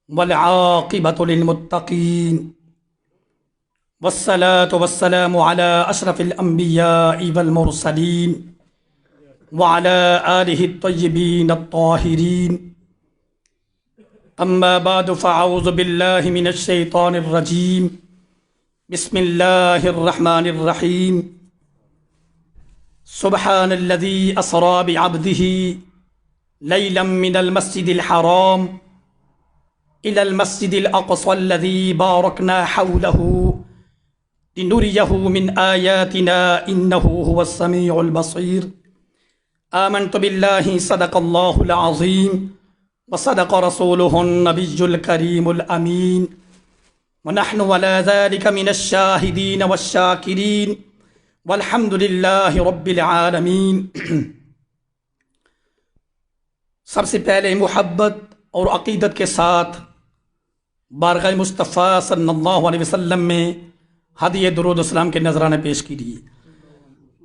والعاقبة للمتقين والصلاة والسلام على أشرف الأنبياء والمرسلين وعلى آله الطيبين الطاهرين. أما بعد فأعوذ بالله من الشيطان الرجيم. بسم الله الرحمن الرحيم. سبحان الذي أسرى بعبده ليلا من المسجد الحرام إلى المسجد الأقصى الذي باركنا حوله لنريه من آياتنا إنه هو السميع البصير. آمنت بالله صدق الله العظيم وصدق رسوله النبي الكريم الأمين ونحن على ذلك من الشاهدين والشاكرين والحمد لله رب العالمین. سب سے پہلے محبت اور عقیدت کے ساتھ بارگاہ مصطفیٰ صلی اللہ علیہ وسلم میں ہدیہ درود السلام کے نذرانے پیش کیجیے.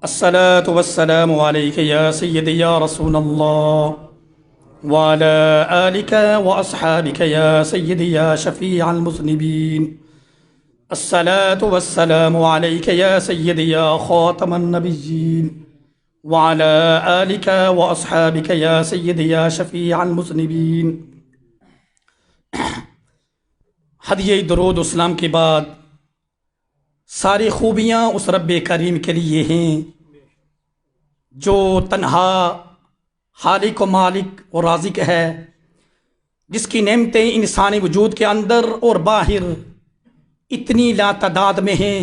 الصلاۃ والسلام علیک یا سیدی یا رسول اللہ وعلى آلك وأصحابك يا سيدي يا شفيع المذنبين. الصلاة والسلام عليك يا سيدي يا خاتم النبيين وعلى آلك وأصحابك يا سيدي يا شفيع المذنبين. ہدیہ درود اسلام کے بعد ساری خوبیاں اس رب کریم کے لیے ہیں جو تنہا خالق و مالک اور رازق ہے، جس کی نعمتیں انسانی وجود کے اندر اور باہر اتنی لا تعداد میں ہیں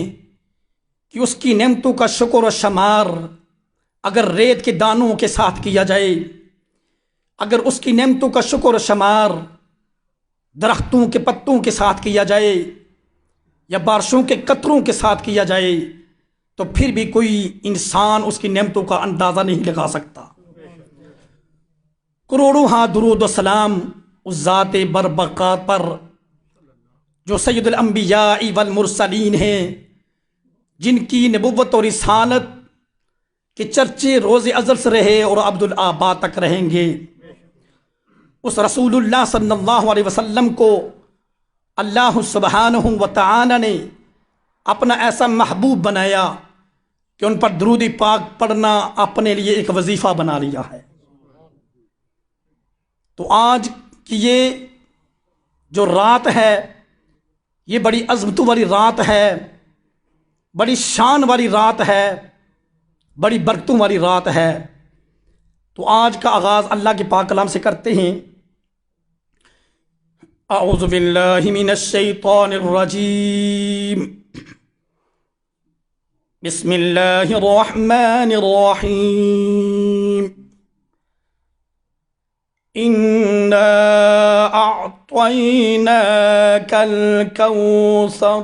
کہ اس کی نعمتوں کا شکر و شمار اگر ریت کے دانوں کے ساتھ کیا جائے، اگر اس کی نعمتوں کا شکر و شمار درختوں کے پتوں کے ساتھ کیا جائے یا بارشوں کے قطروں کے ساتھ کیا جائے تو پھر بھی کوئی انسان اس کی نعمتوں کا اندازہ نہیں لگا سکتا. کروڑوں ہاں درود و سلام اس ذات بربرکات پر جو سید الانبیاء والمرسلین ہیں، جن کی نبوت اور رسالت کے چرچے روز ازل سے رہے اور ابدالآباد تک رہیں گے. اس رسول اللہ صلی اللہ علیہ وسلم کو اللہ سبحانہ و تعالی نے اپنا ایسا محبوب بنایا کہ ان پر درود پاک پڑھنا اپنے لیے ایک وظیفہ بنا لیا ہے. تو آج کی یہ جو رات ہے یہ بڑی عظمتوں والی رات ہے، بڑی شان والی رات ہے، بڑی برکتوں والی رات ہے. تو آج کا آغاز اللہ کے پاک کلام سے کرتے ہیں. اعوذ باللہ من الشیطان الرجیم. بسم اللہ الرحمن الرحیم. اِنَّا أَعْطَيْنَاكَ الْكَوْثَرَ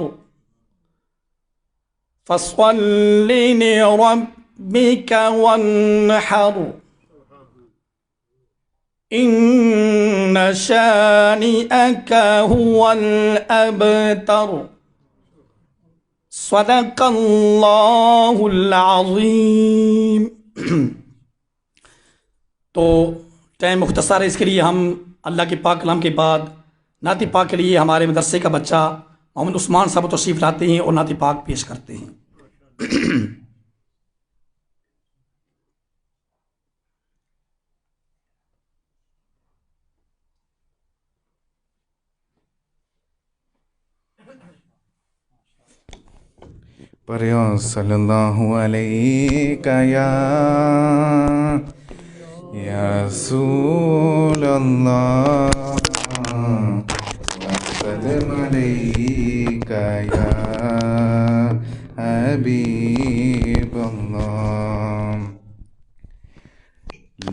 فَصَلِّ لِرَبِّكَ وَانْحَرْ إِنَّ شَانِئَكَ هُوَ الْأَبْتَرُ. صدق اللہ العظیم. تو ٹائم مختصر ہے، اس کے لیے ہم اللہ کے پاک کلام کے بعد نعت پاک کے لیے ہمارے مدرسے کا بچہ محمد عثمان صاحب تشریف لاتے ہیں اور نعت پاک پیش کرتے ہیں. پڑھو صلی اللہ علیہ یا رسول اللہ وسلم علیک یا حبیب اللہ.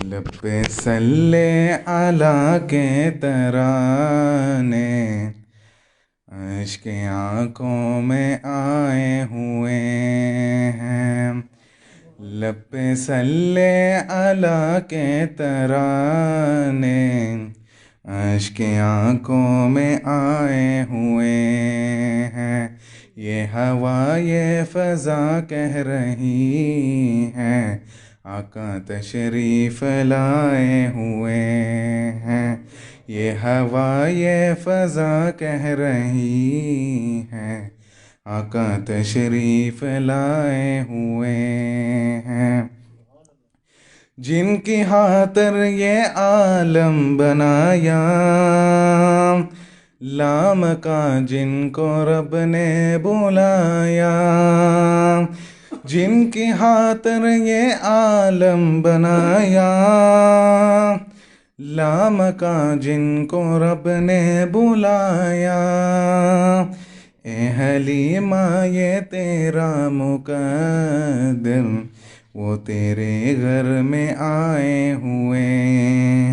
لب پہ صلی علی کے ترانے عشق آنکھوں میں آئے ہوئے ہیں. لب پہ صلی علی کے ترانے عشق آنکھوں میں آئے ہوئے ہیں. یہ ہوا یہ فضا کہہ رہی ہے آقا تشریف لائے ہوئے ہیں. یہ ہوا یہ فضا کہہ رہی ہے آقا تشریف لائے ہوئے ہیں، جن کی خاطر یہ عالم بنایا، لام کا جن کو رب نے بلایا، جن کی خاطر یہ عالم بنایا، لام کا جن کو رب نے بلایا، اے حلیمہ یہ تیرا مقدر وہ تیرے گھر میں آئے ہوئے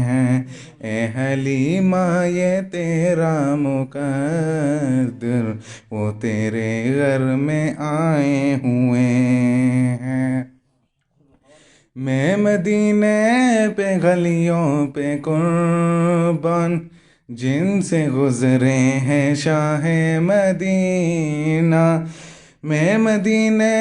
ہیں، اے حلیمہ یہ تیرا مقدر وہ تیرے گھر میں آئے ہوئے ہیں، میں مدینے پہ گلیوں پہ قربان جن سے گزرے ہیں شاہ مدینہ، میں مدینے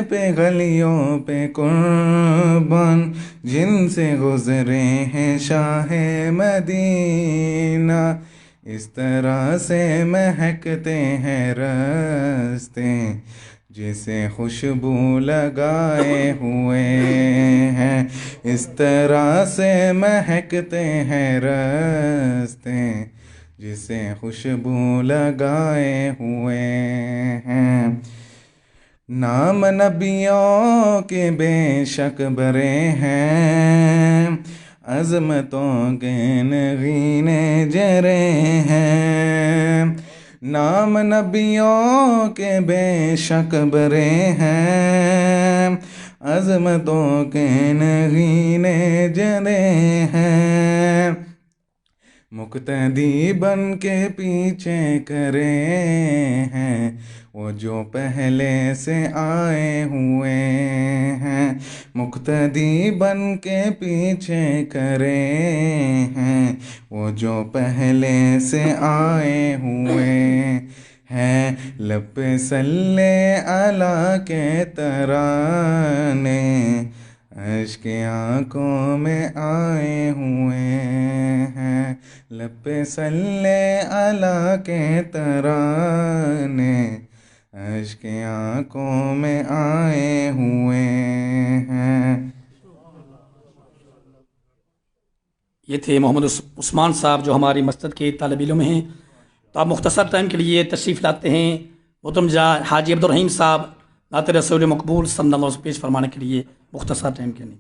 پہ گلیوں پہ قربان جن سے گزرے ہیں شاہ مدینہ، اس طرح سے مہکتے ہیں راستے جسے خوشبو لگائے ہوئے ہیں، اس طرح سے مہکتے ہیں راستے جسے خوشبو لگائے ہوئے ہیں، نام نبیوں کے بے شک برے ہیں، عظمتوں کے نگینے جرے ہیں، نام نبیوں کے بے شک برے ہیں، عظمتوں کے نگینے جرے ہیں، مقتدی بن کے پیچھے کرے ہیں وہ جو پہلے سے آئے ہوئے ہیں، مقتدی بن کے پیچھے کرے ہیں وہ جو پہلے سے آئے ہوئے ہیں، لب پہ صلی علی کے ترانے اشک آنکھوں میں آئے ہوئے ہیں، لب پہ صلی علی کے ترانے اشک آنکھوں میں آئے ہوئے ہیں۔ یہ تھے محمد عثمان صاحب جو ہماری مسجد کے طالب علم ہیں، تو آپ مختصر ٹائم کے لیے تشریف لاتے ہیں، محترم حاجی عبدالرحیم صاحب نعت رسول مقبول صلی اللہ علیہ وسلم پیش فرمانے کے لیے مختصر ٹائم کے لیے۔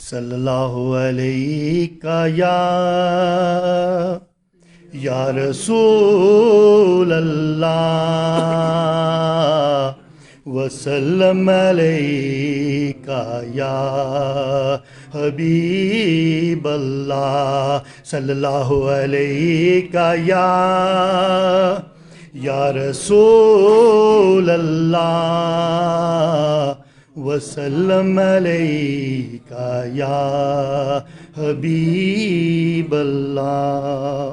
صلی اللہ علیہ یا رسول اللہ وسلم علیکہ یا حبیب اللہ، صلی اللہ علیہ یا رسول اللہ وسلم علیکہ یا حبیب اللہ،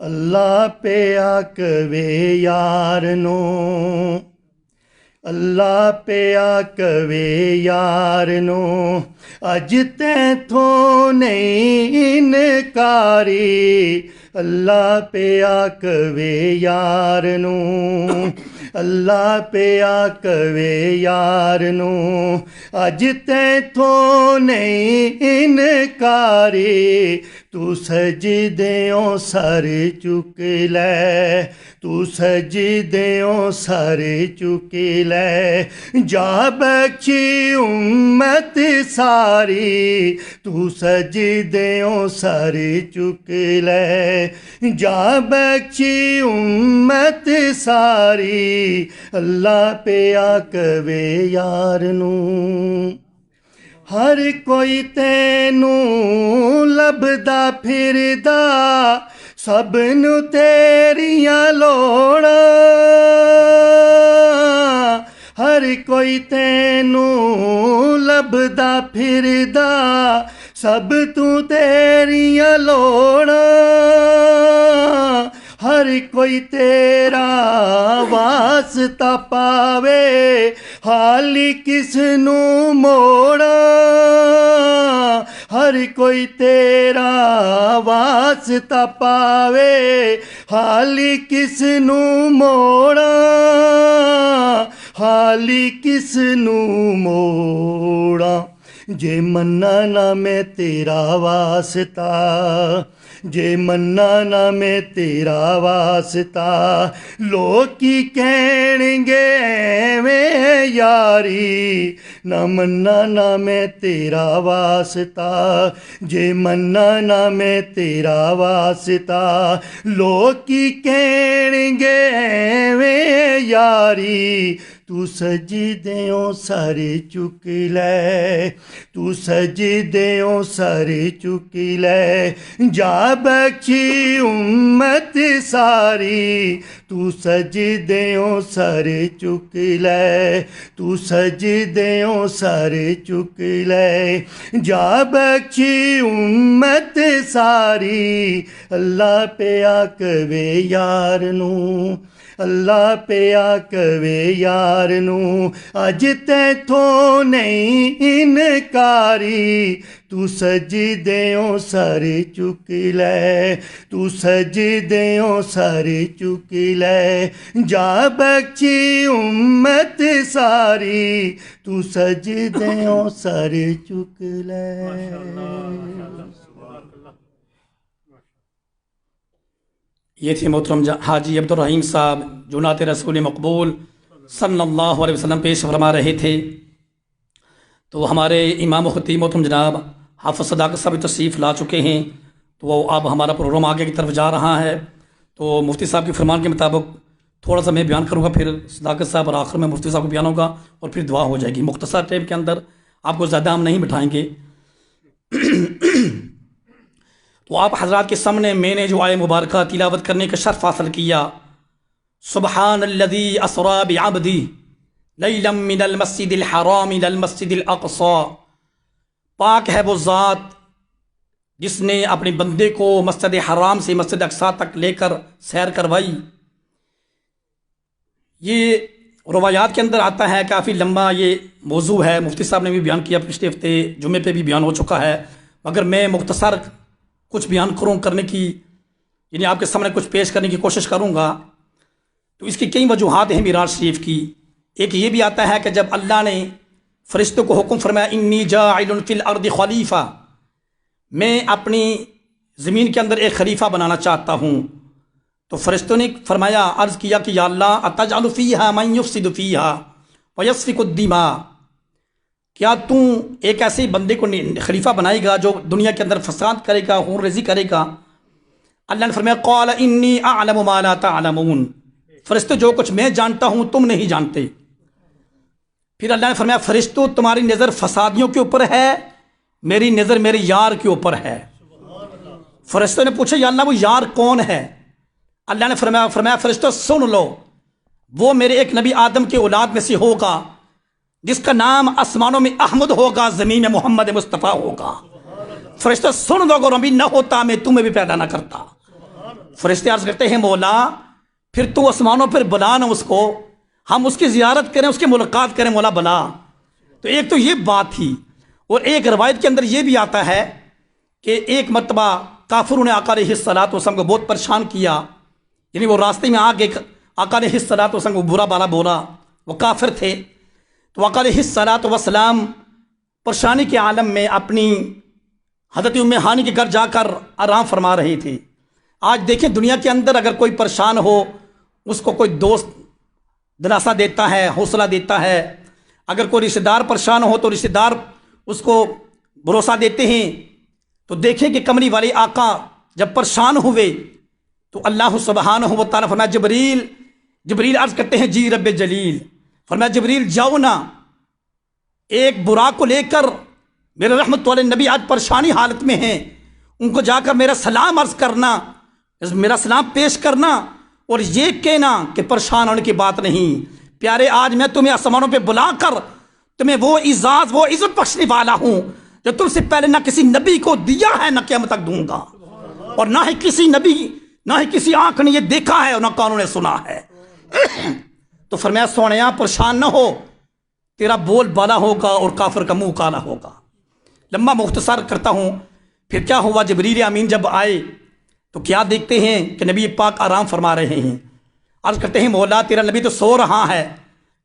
اللہ پہ آکوے یار نو، اللہ پہ آکوے یار نو، اج تیتھوں نہیں انکاری، اللہ پہ آکوے یار نو، اللہ پہ آکوے یار نو، اج تیتھوں نہیں انکاری، تو سجدیوں سر چک لے، تو سجدیوں سر چک لے، جا بخشی امت ساری، تو سجدیوں سر چک لے، جا بخشی امت ساری، اللہ پہ آکوے یار نو، ہر کوئی تینوں لبدا پھردا، سب نو تیریاں لوڑاں، ہر کوئی تینوں لبدا پھردا، سب تو تیریاں لوڑاں، ہر کوئی تیرا واسطہ پاوے، ਹਾਲੀ ਕਿਸ ਨੂੰ ਮੋੜਾਂ, ਹਰ ਕੋਈ ਤੇਰਾ ਵਾਸਤਾ ਪਾਵੇ, ਹਾਲੀ ਕਿਸ ਨੂੰ ਮੋੜਾਂ, ਹਾਲੀ ਕਿਸ ਨੂੰ ਮੋੜਾਂ। ਜੇ ਮੰਨਾ ਨਾ ਮੈਂ ਤੇਰਾ ਵਾਸਤਾ, ਜੇ ਮੰਨਾ ਨਾ ਮੈਂ ਤੇਰਾ ਵਾਸਤਾ, ਲੋਕੀ ਕਹਿਣਗੇ ਐਵੇਂ ਯਾਰੀ, ਨਾ ਮੰਨਾ ਨਾ ਮੈਂ ਤੇਰਾ ਵਾਸਤਾ, ਜੇ ਮੰਨਾ ਨਾ ਮੈਂ ਤੇਰਾ ਵਾਸਤਾ, ਲੋਕੀ ਕਹਿਣਗੇ ਐਵੇਂ ਯਾਰੀ। ਤੂੰ ਸਜਦਿਓਂ ਸਰ ਚੁੱਕ ਲੈ, ਤੂੰ ਸਜਦਿਓਂ ਸਰ ਚੁੱਕ ਲੈ, ਜਾ ਬਖਸ਼ੀ ਉਮਤ ਸਾਰੀ। ਤੂੰ ਸਜਦਿਓਂ ਸਰ ਚੁੱਕ ਲੈ, ਤੂੰ ਸਜਦਿਓਂ ਸਰ ਚੁੱਕ ਲੈ, ਜਾ ਬਖਸ਼ੀ ਉਮਤ ਸਾਰੀ। ਅੱਲਾ ਪਿਆ ਕਵੇ ਯਾਰ ਨੂੰ, ਅੱਲਾ ਪਿਆ ਕਵੇ ਯਾਰ ਨੂੰ, ਅੱਜ ਤੈਥੋਂ ਨਹੀਂ ਇਨਕਾਰੀ। ਤੂੰ ਸਜਦਿਓਂ ਸਰ ਚੁੱਕ ਲੈ, ਤੂੰ ਸਜਦਿਓਂ ਸਰ ਚੁੱਕ ਲੈ, ਜਾ ਬਖਸ਼ੀ ਉਮਤ ਸਾਰੀ। ਤੂੰ ਸਜਦਿਓਂ ਸਰ ਚੁੱਕ ਲੈ। یہ تھے محترم حاجی عبدالرحیم صاحب جو نعت رسول مقبول صلی اللہ علیہ وسلم پیش فرما رہے تھے۔ تو ہمارے امام و خطیب محترم جناب حافظ صداقت صاحب تشریف لا چکے ہیں، تو وہ اب ہمارا پروگرام آگے کی طرف جا رہا ہے۔ تو مفتی صاحب کے فرمان کے مطابق تھوڑا سا میں بیان کروں گا، پھر صداقت صاحب اور آخر میں مفتی صاحب کو بیان ہوگا اور پھر دعا ہو جائے گی۔ مختصر ٹائم کے اندر آپ کو زیادہ ہم نہیں بٹھائیں گے۔ تو آپ حضرات کے سامنے میں نے جو آیہ مبارکہ تلاوت کرنے کا شرف حاصل کیا، سبحان الذی اسری بعبدی لیلا من المسجد الحرام الى المسجد الاقصی، پاک ہے وہ ذات جس نے اپنے بندے کو مسجد حرام سے مسجد اقصی تک لے کر سیر کروائی۔ یہ روایات کے اندر آتا ہے، کافی لمبا یہ موضوع ہے، مفتی صاحب نے بھی بیان کیا، پچھلے ہفتے جمعے پہ بھی بیان ہو چکا ہے، مگر میں مختصر کچھ بیان کرنے کی، یعنی آپ کے سامنے کچھ پیش کرنے کی کوشش کروں گا۔ تو اس کی کئی وجوہات ہیں معراج شریف کی۔ ایک یہ بھی آتا ہے کہ جب اللہ نے فرشتوں کو حکم فرمایا انی جاعل فی الارض خلیفہ، میں اپنی زمین کے اندر ایک خلیفہ بنانا چاہتا ہوں، تو فرشتوں نے فرمایا، عرض کیا کہ یا اللہ اتجعل فیہا من یفسد فیہا ویسفک الدماء، کیا تو ایک ایسے بندے کو خلیفہ بنائے گا جو دنیا کے اندر فساد کرے گا، خون ریزی کرے گا؟ اللہ نے فرمایا قال انی اعلم ما لا تعلمون، فرشتوں جو کچھ میں جانتا ہوں تم نہیں جانتے۔ پھر اللہ نے فرمایا فرشتوں تمہاری نظر فسادیوں کے اوپر ہے، میری نظر میرے یار کے اوپر ہے۔ فرشتوں نے پوچھا یا اللہ وہ یار کون ہے؟ اللہ نے فرمایا فرشتوں سن لو، وہ میرے ایک نبی آدم کے اولاد میں سے ہوگا جس کا نام آسمانوں میں احمد ہوگا، زمین میں محمد مصطفیٰ ہوگا۔ فرشتہ سن دو، اگر نبی نہ ہوتا میں تمہیں بھی پیدا نہ کرتا۔ فرشتے عرض کرتے ہیں مولا پھر تو آسمانوں پر بلا نہ اس کو، ہم اس کی زیارت کریں، اس کی ملاقات کریں، مولا بلا۔ تو ایک تو یہ بات تھی، اور ایک روایت کے اندر یہ بھی آتا ہے کہ ایک مرتبہ کافروں نے آقا علیہ الصلوۃ والسلام کو بہت پریشان کیا، یعنی وہ راستے میں آگے آقا علیہ الصلوۃ والسلام کو برا بالا بولا، وہ کافر تھے۔ تو آقا علیہ الصلوۃ والسلام پریشانی کے عالم میں اپنی حضرت ام ہانی کے گھر جا کر آرام فرما رہے تھے۔ آج دیکھیں دنیا کے اندر اگر کوئی پریشان ہو، اس کو کوئی دوست دلاسا دیتا ہے، حوصلہ دیتا ہے، اگر کوئی رشتہ دار پریشان ہو تو رشتہ دار اس کو بھروسہ دیتے ہیں۔ تو دیکھیں کہ کملی والے آقا جب پریشان ہوئے تو اللہ سبحانہ و تعالیٰ فرمایا جبریل عرض کرتے ہیں جی رب جلیل، فرمایا جبریل جاؤ نا، ایک براق کو لے کر میرے رحمت والے نبی آج پریشانی حالت میں ہیں، ان کو جا کر میرا سلام عرض کرنا، میرا سلام پیش کرنا، اور یہ کہنا کہ پریشان ہونے کی بات نہیں پیارے، آج میں تمہیں آسمانوں پہ بلا کر تمہیں وہ اعزاز وہ عزت بخشنے والا ہوں جو تم سے پہلے نہ کسی نبی کو دیا ہے نہ قیامت تک دوں گا، اور نہ ہی کسی نبی نہ ہی کسی آنکھ نے یہ دیکھا ہے اور نہ کانوں نے سنا ہے۔ تو فرمایا سونیا پریشان نہ ہو، تیرا بول بالا ہوگا اور کافر کا منہ کالا ہوگا۔ لمبا مختصر کرتا ہوں، پھر کیا ہوا، جبریل امین جب آئے تو کیا دیکھتے ہیں کہ نبی پاک آرام فرما رہے ہیں۔ عرض کرتے ہیں مولا تیرا نبی تو سو رہا ہے۔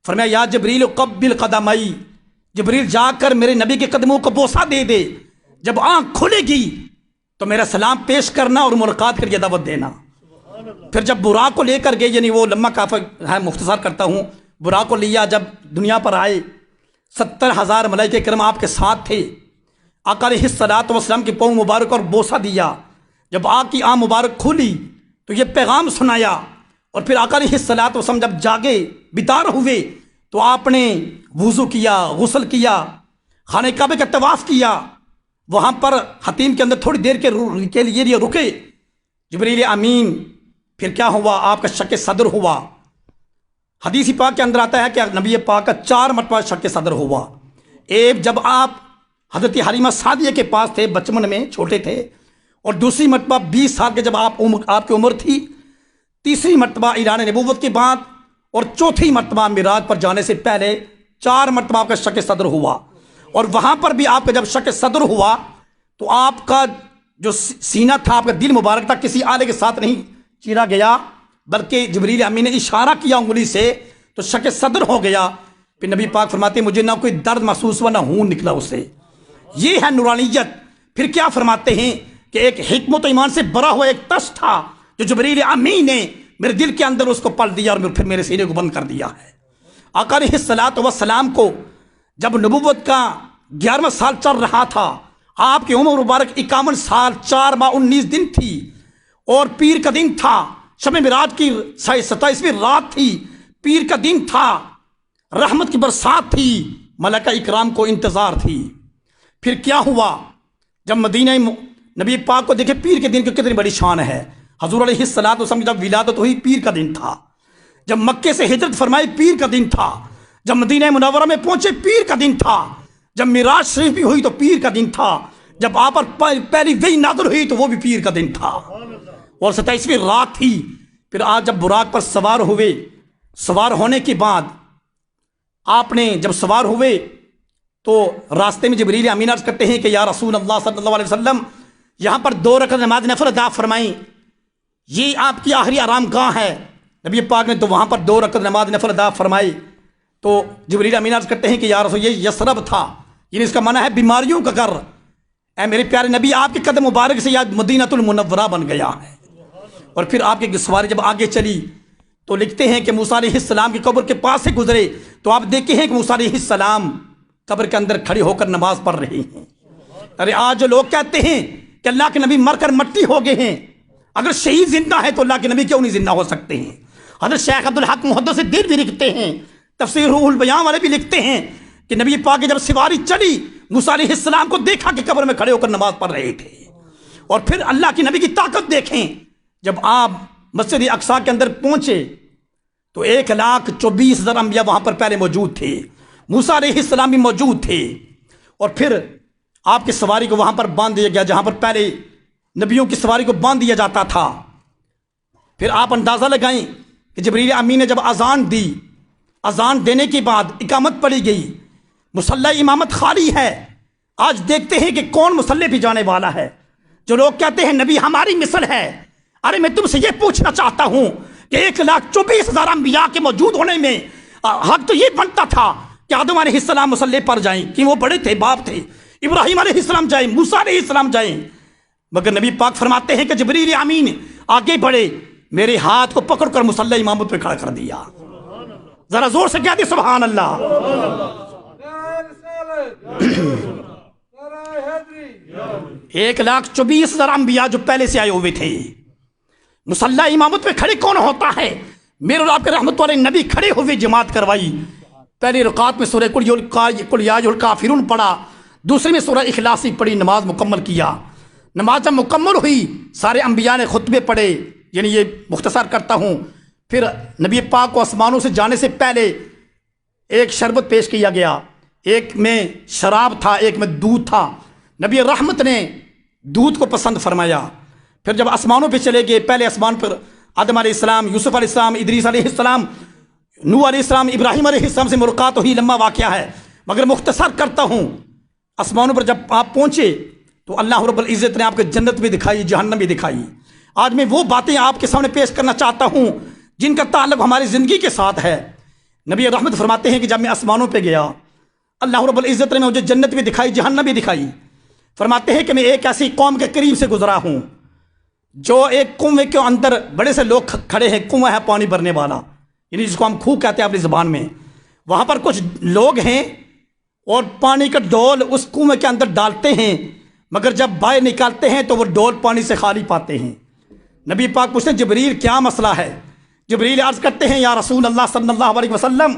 فرمایا یا جبریل قبل قدمئی، جبریل جا کر میرے نبی کے قدموں کو بوسہ دے دے، جب آنکھ کھلے گی تو میرا سلام پیش کرنا اور ملاقات کر کے دعوت دینا۔ پھر جب براق کو لے کر گئے، یعنی وہ لمبا کافی ہے، مختصر کرتا ہوں، براق کو لیا، جب دنیا پر آئے 70,000 ملائکہ کرام آپ کے ساتھ تھے۔ آقا علیہ الصلوۃ والسلام کی پاؤں مبارک اور بوسہ دیا۔ جب آگ کی آنکھ مبارک کھلی تو یہ پیغام سنایا، اور پھر آقا علیہ الصلوۃ والسلام جب جاگے بیدار ہوئے تو آپ نے وضو کیا، غسل کیا، خانہ کعبہ کا طواف کیا، وہاں پر حتیم کے اندر تھوڑی دیر کے لیے رکے جبریل امین۔ پھر کیا ہوا، آپ کا شک صدر ہوا۔ حدیث پاک کے اندر آتا ہے کہ نبی پاک کا 4 مرتبہ شک صدر ہوا۔ ایک جب آپ حضرت حلیمہ سعدیہ کے پاس تھے، بچپن میں چھوٹے تھے، اور دوسری مرتبہ 20 سال کے جب آپ کی عمر تھی، تیسری مرتبہ اعلان نبوت کے بعد، اور چوتھی مرتبہ معراج پر جانے سے پہلے 4 مرتبہ آپ کا شک صدر ہوا۔ اور وہاں پر بھی آپ کا جب شک صدر ہوا تو آپ کا جو سینہ تھا، آپ کا دل مبارک تھا، کسی آلے کے ساتھ نہیں چیرا گیا، بلکہ جبریل امین نے اشارہ کیا انگلی سے تو شک صدر ہو گیا۔ پھر نبی پاک فرماتے ہیں مجھے نہ کوئی درد محسوس ہوا، نہ خون نکلا اس سے۔ یہ ہے نورانیت۔ پھر کیا فرماتے ہیں کہ ایک حکمت و ایمان سے بھرا ہوا ایک تش تھا جو جبریل امین نے میرے دل کے اندر اس کو پل دیا اور پھر میرے سینے کو بند کر دیا ہے۔ آقا علیہ الصلوۃ والسلام کو جب نبوت کا 11واں سال چل رہا تھا، آپ کی عمر مبارک 51 سال 4 ماہ 19 دن تھی، اور پیر کا دن تھا، شب معراج کی 27ویں رات تھی، پیر کا دن تھا، رحمت کی برسات تھی، ملائکہ اکرام کو انتظار تھی۔ پھر کیا ہوا، جب مدینہ نبی پاک کو دیکھے پیر کے دن کی کتنی بڑی شان ہے۔ حضور علیہ الصلوۃ والسلام جب ولادت ہوئی پیر کا دن تھا، جب مکے سے ہجرت فرمائی پیر کا دن تھا، جب مدینہ منورہ میں پہنچے پیر کا دن تھا، جب معراج شریف بھی ہوئی تو پیر کا دن تھا، جب آپ پر پہلی وحی نازل ہوئی تو وہ بھی پیر کا دن تھا، اور 27ویں رات تھی۔ پھر آج جب براق پر سوار ہوئے، سوار ہونے کے بعد آپ نے جب سوار ہوئے تو راستے میں جبریل امین عرض کرتے ہیں کہ یا رسول اللہ صلی اللہ علیہ وسلم یہاں پر 2 رکعت نماز نفل ادا فرمائیں، یہ آپ کی آخری آرام گاہ ہے۔ نبی پاک نے تو وہاں پر 2 رکعت نماز نفل ادا فرمائی تو جبریل امین عرض کرتے ہیں کہ یا رسول، یہ یثرب تھا، یعنی اس کا معنی ہے بیماریوں کا گھر۔ اے میرے پیارے نبی، آپ کے قدم مبارک سے یہ مدینہ المنورہ بن گیا ہے۔ اور پھر آپ کی سواری جب آگے چلی تو لکھتے ہیں کہ موسیٰ علیہ السلام کی قبر کے پاس سے گزرے تو آپ دیکھتے ہیں کہ موسیٰ علیہ السلام قبر کے اندر کھڑے ہو کر نماز پڑھ رہے ہیں۔ ارے آج جو لوگ کہتے ہیں کہ اللہ کے نبی مر کر مٹی ہو گئے ہیں، اگر شہید زندہ ہے تو اللہ کے نبی کیوں نہیں زندہ ہو سکتے ہیں؟ حضرت شیخ عبدالحق محدث دیر بھی لکھتے ہیں، تفسیر روح البیان والے بھی لکھتے ہیں کہ نبی پاک کی جب سواری چلی، موسیٰ علیہ السلام کو دیکھا کہ قبر میں کھڑے ہو کر نماز پڑھ رہے تھے۔ اور پھر اللہ کے نبی کی طاقت دیکھیں، جب آپ مسجد اقصیٰ کے اندر پہنچے تو 1,24,000 انبیاء وہاں پر پہلے موجود تھے، موسیٰ علیہ السلام بھی موجود تھے، اور پھر آپ کی سواری کو وہاں پر باندھ دیا گیا جہاں پر پہلے نبیوں کی سواری کو باندھ دیا جاتا تھا۔ پھر آپ اندازہ لگائیں کہ جبریل امین نے جب اذان دی، اذان دینے کے بعد اقامت پڑھی گئی، مصلی امامت خالی ہے۔ آج دیکھتے ہیں کہ کون مصلی پہ جانے والا ہے۔ جو لوگ کہتے ہیں نبی ہماری مثل ہے، ارے میں تم سے یہ پوچھنا چاہتا ہوں کہ 1,24,000 انبیاء کے موجود ہونے میں حق تو یہ بنتا تھا کہ آدم علیہ السلام مصلی پر جائیں، کہ وہ بڑے تھے، باپ تھے، ابراہیم علیہ السلام جائیں، موسیٰ علیہ السلام جائیں، مگر نبی پاک فرماتے ہیں کہ جبریل امین آگے بڑھے، میرے ہاتھ کو پکڑ کر مصلی امامت پہ کھڑا کر دیا۔ ذرا زور سے کہہ دیں سبحان اللہ۔ 1,24,000 انبیاء جو پہلے سے آئے ہوئے تھے، مصلی امامت پہ کھڑے کون ہوتا ہے؟ میرے اور آپ کے رحمت والے نبی کھڑے ہوئے جماعت کروائی۔ پہلی رکعت میں سورہ قل یا ایھا الکافرون پڑھا، دوسرے میں سورہ اخلاصی پڑھی، نماز مکمل کیا۔ نماز جب مکمل ہوئی سارے انبیاء نے خطبے پڑھے، یعنی یہ مختصر کرتا ہوں۔ پھر نبی پاک کو آسمانوں سے جانے سے پہلے ایک شربت پیش کیا گیا، ایک میں شراب تھا، ایک میں دودھ تھا۔ نبی رحمت نے دودھ کو پسند فرمایا۔ پھر جب آسمانوں پہ چلے گئے، پہلے آسمان پر آدم علیہ السلام، یوسف علیہ السلام، ادریس علیہ السلام، نوح علیہ السلام ابراہیم علیہ السلام سے ملاقات ہوئی، لمبا واقعہ ہے مگر مختصر کرتا ہوں۔ آسمانوں پر جب آپ پہنچے تو اللہ رب العزت نے آپ کو جنت بھی دکھائی، جہنم بھی دکھائی۔ آج میں وہ باتیں آپ کے سامنے پیش کرنا چاہتا ہوں جن کا تعلق ہماری زندگی کے ساتھ ہے۔ نبی رحمت فرماتے ہیں کہ جب میں آسمانوں پہ گیا اللہ رب العزت نے مجھے جنت بھی دکھائی، جہنم بھی دکھائی۔ فرماتے ہیں کہ میں ایک ایسی قوم کے قریب سے گزرا ہوں جو ایک کنویں کے اندر بڑے سے لوگ کھڑے ہیں، کنواں ہے پانی بھرنے والا، یعنی جس کو ہم کھو کہتے ہیں اپنی زبان میں۔ وہاں پر کچھ لوگ ہیں اور پانی کا ڈول اس کنویں کے اندر ڈالتے ہیں، مگر جب باہر نکالتے ہیں تو وہ ڈول پانی سے خالی پاتے ہیں۔ نبی پاک پوچھتے ہیں جبریل کیا مسئلہ ہے؟ جبریل عرض کرتے ہیں یا رسول اللہ صلی اللہ علیہ وسلم،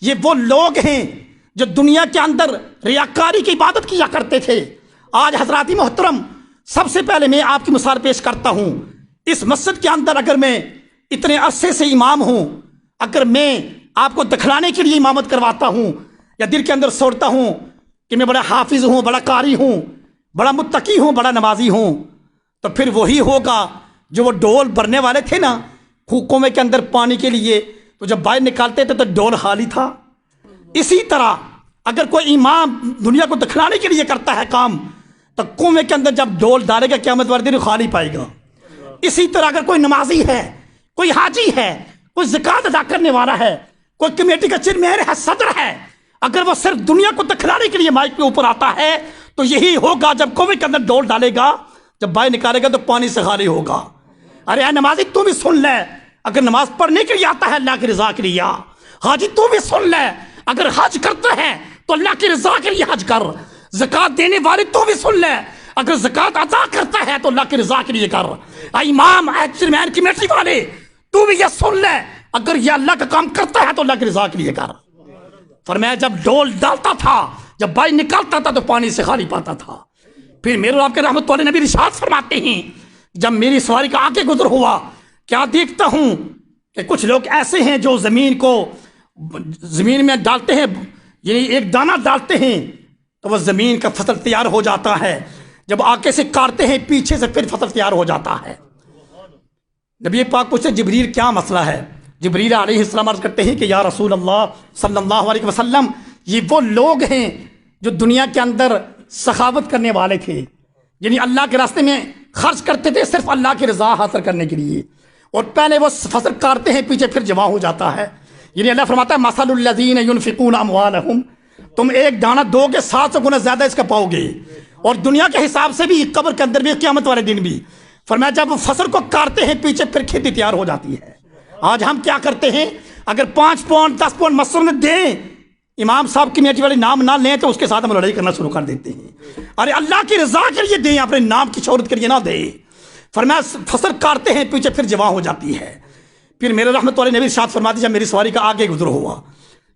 یہ وہ لوگ ہیں جو دنیا کے اندر ریاکاری کی عبادت کیا کرتے تھے۔ آج حضرات محترم، سب سے پہلے میں آپ کی مثال پیش کرتا ہوں۔ اس مسجد کے اندر اگر میں اتنے عرصے سے امام ہوں، اگر میں آپ کو دکھلانے کے لیے امامت کرواتا ہوں یا دل کے اندر سوچتا ہوں کہ میں بڑا حافظ ہوں، بڑا قاری ہوں، بڑا متقی ہوں، بڑا نمازی ہوں، تو پھر وہی ہوگا جو وہ ڈول بھرنے والے تھے نا کنویں کے اندر پانی کے لیے، تو جب باہر نکالتے تھے تو ڈول خالی تھا۔ اسی طرح اگر کوئی امام دنیا کو دکھلانے کے لیے کرتا ہے کام، تو کنویں کے اندر جب ڈول ڈالے گا قیامت والے دن خالی پائے گا۔ اسی طرح اگر کوئی نمازی ہے، کوئی حاجی ہے، کوئی زکوٰۃ ادا کرنے والا ہے، کوئی کمیٹی کا چیئرمین ہے، صدر ہے، اگر وہ صرف دنیا کو دکھلانے کے لیے مائک کے اوپر آتا ہے تو یہی ہوگا جب کنویں کے اندر ڈول ڈالے گا، جب باہر نکالے گا تو پانی سے خالی ہوگا۔ ارے اے نمازی تو بھی سن لے، اگر نماز پڑھنے کے لیے آتا ہے اللہ کی رضا کے لیے، حاجی تو بھی سن لے، اگر حج کرتا ہے تو اللہ کی رضا کے لیے حج کر، زکوٰۃ دینے والے تو بھی سن لے، اگر زکوٰۃ ادا کرتا ہے تو اللہ کی رضا کے لیے کر۔ اے امام، اے چیئرمین کمیٹی والے تو بھی یہ سن لے، اگر یہ اللہ کا کام کرتا ہے تو اللہ کی رضا کے لیے کر۔ فرمایا جب ڈول ڈالتا تھا، جب باہر نکالتا تھا تو پانی سے خالی پاتا تھا۔ پھر میرے آپ کے رحمت والے نبی ارشاد فرماتے ہیں جب میری سواری کا آگے گزر ہوا، کیا دیکھتا ہوں کہ کچھ لوگ ایسے ہیں جو زمین میں ڈالتے ہیں، یعنی ایک دانہ ڈالتے ہیں تو وہ زمین کا فصل تیار ہو جاتا ہے، جب آگے سے کاٹتے ہیں پیچھے سے پھر فصل تیار ہو جاتا ہے۔ نبی پاک پوچھتے جبریل کیا مسئلہ ہے؟ جبریل علیہ السلام عرض کرتے ہیں کہ یا رسول اللہ صلی اللہ علیہ وسلم، یہ وہ لوگ ہیں جو دنیا کے اندر سخاوت کرنے والے تھے، یعنی اللہ کے راستے میں خرچ کرتے تھے صرف اللہ کی رضا حاصل کرنے کے لیے، اور پہلے وہ فصل کاٹتے ہیں پیچھے پھر جمع ہو جاتا ہے۔ یعنی اللہ فرماتا ہے مثل الذین ينفقون اموالہم، تم ایک دانہ دو گے 700 گنا زیادہ اس کا پاؤ گے، اور دنیا کے حساب سے بھی، قبر کے اندر بھی، قیامت والے دن بھی۔ فرمایا جب فصل کو کاٹتے ہیں پیچھے پھر کھیتی تیار ہو جاتی ہے۔ آج ہم کیا کرتے ہیں، اگر 5 پاؤنڈ 10 پاؤنڈ مسجد میں دیں، امام صاحب کمیٹی والے نام نہ لیں تو اس کے ساتھ ہم لڑائی کرنا شروع کر دیتے ہیں۔ ارے اللہ کی رضا کے لیے دیں، اپنے نام کی شہرت کے لیے نہ دیں۔ فرمایا فصل کاٹتے ہیں پیچھے پھر جمع ہو جاتی ہے۔ پھر میرے رحمت والے نبی ارشاد فرماتے جب میری سواری کا آگے گزر ہوا،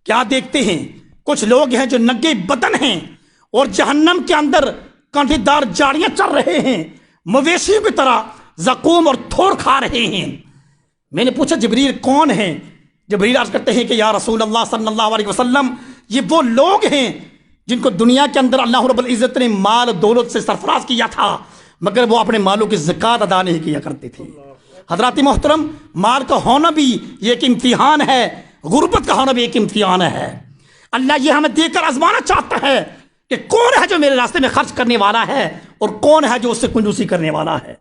کیا دیکھتے ہیں کچھ لوگ ہیں جو ننگے بدن ہیں اور جہنم کے اندر کانٹے دار جاڑیاں چل رہے ہیں، مویشیوں کی طرح زقوم اور تھوڑ کھا رہے ہیں۔ میں نے پوچھا جبریل کون ہیں؟ جبریل عرض کرتے ہیں کہ یا رسول اللہ صلی اللہ علیہ وسلم، یہ وہ لوگ ہیں جن کو دنیا کے اندر اللہ رب العزت نے مال و دولت سے سرفراز کیا تھا، مگر وہ اپنے مالوں کی زکوٰۃ ادا نہیں کیا کرتے تھے۔ حضرات محترم، مال کا ہونا بھی یہ ایک امتحان ہے، غربت کا ہونا بھی ایک امتحان ہے۔ اللہ یہ ہمیں دیکھ کر آزمانا چاہتا ہے کہ کون ہے جو میرے راستے میں خرچ کرنے والا ہے اور کون ہے جو اس سے کنجوسی کرنے والا ہے۔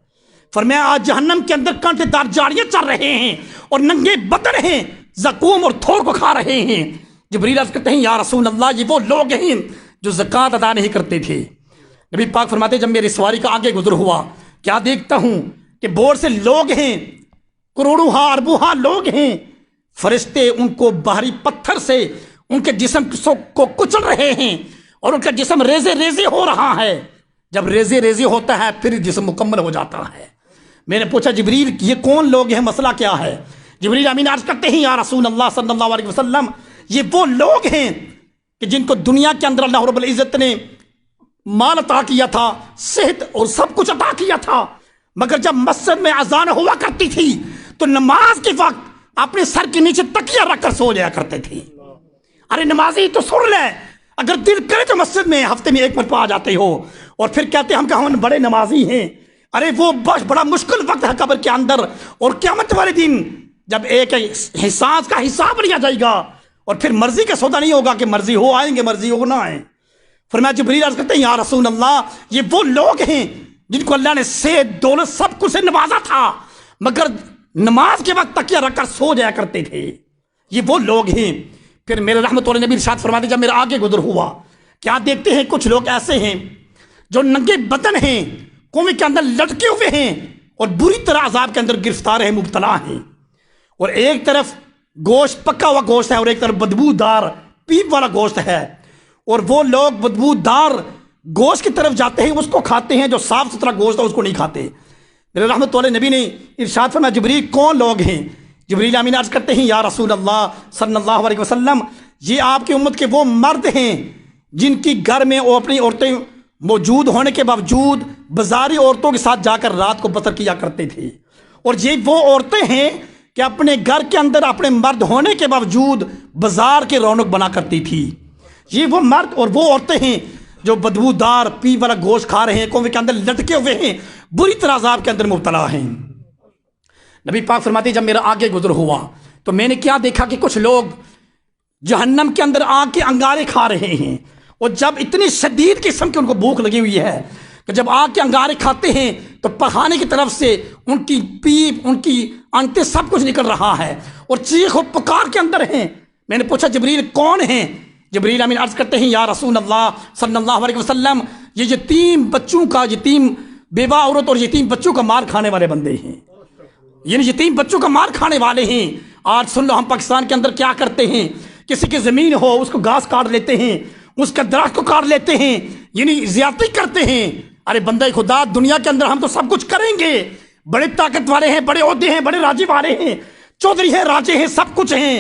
فرمایا آج جہنم کے اندر کانٹے دار جاڑیاں چل رہے ہیں اور ننگے بدن ہیں، زقوم اور تھوڑ کو کھا رہے ہیں۔ جبریل عرض کرتے ہیں یا رسول اللہ، یہ وہ لوگ ہیں جو زکوٰۃ ادا نہیں کرتے تھے۔ نبی پاک فرماتے جب میری سواری کا آگے گزر ہوا، کیا دیکھتا ہوں کہ بہت سے لوگ ہیں، کروڑوں ہاں اربوں ہاں لوگ ہیں، فرشتے ان کو باہری پتھر سے ان کے جسم کو کچل رہے ہیں اور ان کا جسم ریزے ریزے ہو رہا ہے۔ جب ریزے ریزے ہوتا ہے پھر جسم مکمل ہو جاتا ہے۔ میں نے پوچھا جبریل یہ کون لوگ ہیں، مسئلہ کیا ہے؟ جبریل امین عرض کرتے ہیں یا رسول اللہ صلی اللہ علیہ وسلم، یہ وہ لوگ ہیں کہ جن کو دنیا کے اندر اللہ رب العزت نے مال عطا کیا تھا، صحت اور سب کچھ عطا کیا تھا، مگر جب مسجد میں اذان ہوا کرتی تھی تو نماز کے وقت اپنے سر کے نیچے تکیہ رکھ کر سو جایا کرتے تھے۔ ارے نمازی تو سن لے، اگر دل کرے تو مسجد میں ہفتے میں 1 مرتبہ آ جاتے ہو اور پھر کہتے ہیں ہم بڑے نمازی ہیں۔ ارے وہ بڑا مشکل وقت ہے قبر کے اندر اور قیامت والے دن جب ایک حساس کا حساب لیا جائے گا اور پھر مرضی کا سودا نہیں ہوگا کہ مرضی ہو آئیں گے مرضی ہو نہ آئیں. فرمایا جبریل عرض کرتے ہیں یا رسول اللہ یہ وہ لوگ ہیں جن کو اللہ نے صحت دولت سب کچھ سے نوازا تھا مگر نماز کے وقت تکیہ رکھ کر سو جایا کرتے تھے. یہ وہ لوگ ہیں. پھر میرے رحمت اللہ نبی ارشاد فرماتے جب میرا آگے گزر ہوا کیا دیکھتے ہیں کچھ لوگ ایسے ہیں جو ننگے بدن ہیں کنویں کے اندر لٹکے ہوئے ہیں اور بری طرح عذاب کے اندر گرفتار ہیں مبتلا ہیں. اور ایک طرف گوشت پکا ہوا گوشت ہے اور ایک طرف بدبودار پیپ والا گوشت ہے. اور وہ لوگ بدبودار گوشت کی طرف جاتے ہیں اس کو کھاتے ہیں، جو صاف ستھرا گوشت ہے اس کو نہیں کھاتے. میرے رحمت اللہ نبی نے ارشاد فرمایا جبریل کون لوگ ہیں؟ جبریل امین عرض کرتے ہیں یا رسول اللہ صلی اللہ علیہ وسلم یہ آپ کی امت کے وہ مرد ہیں جن کی گھر میں وہ اپنی عورتیں موجود ہونے کے باوجود بازاری عورتوں کے ساتھ جا کر رات کو بسر کیا کرتے تھے. اور یہ وہ عورتیں ہیں کہ اپنے گھر کے اندر اپنے مرد ہونے کے باوجود بازار کے رونق بنا کرتی تھی. یہ وہ مرد اور وہ عورتیں ہیں جو بدبودار پی والا گوشت کھا رہے ہیں، کنویں کے اندر لٹکے ہوئے ہیں، بری طرح عذاب کے اندر مبتلا ہیں. نبی پاک فرماتے جب میرا آگے گزر ہوا تو میں نے کیا دیکھا کہ کچھ لوگ جہنم کے اندر آگ کے انگارے کھا رہے ہیں. اور جب اتنی شدید قسم کی ان کو بھوک لگی ہوئی ہے کہ جب آگ کے انگارے کھاتے ہیں تو پخانے کی طرف سے ان کی پیپ ان کی انتے سب کچھ نکل رہا ہے اور چیخ و پکار کے اندر ہیں. میں نے پوچھا جبریل کون ہیں؟ جبریل امین عرض کرتے ہیں یا رسول اللہ صلی اللہ علیہ وسلم یہ یتیم بچوں کا، یتیم بیوہ عورت اور یتیم بچوں کا مار کھانے والے بندے ہیں. یعنی یتیم بچوں کا مار کھانے والے ہیں. آج سن لو ہم پاکستان کے اندر کیا کرتے ہیں، کسی کی زمین ہو اس کو گھاس کاٹ لیتے ہیں، اس کا درخت کو کاٹ لیتے ہیں، یعنی زیادتی کرتے ہیں. ارے بندہ خدا دنیا کے اندر ہم تو سب کچھ کریں گے، بڑے طاقت والے ہیں، بڑے عہدے ہیں، بڑے راجے والے ہیں، چودھری ہیں، راجے ہیں، سب کچھ ہیں.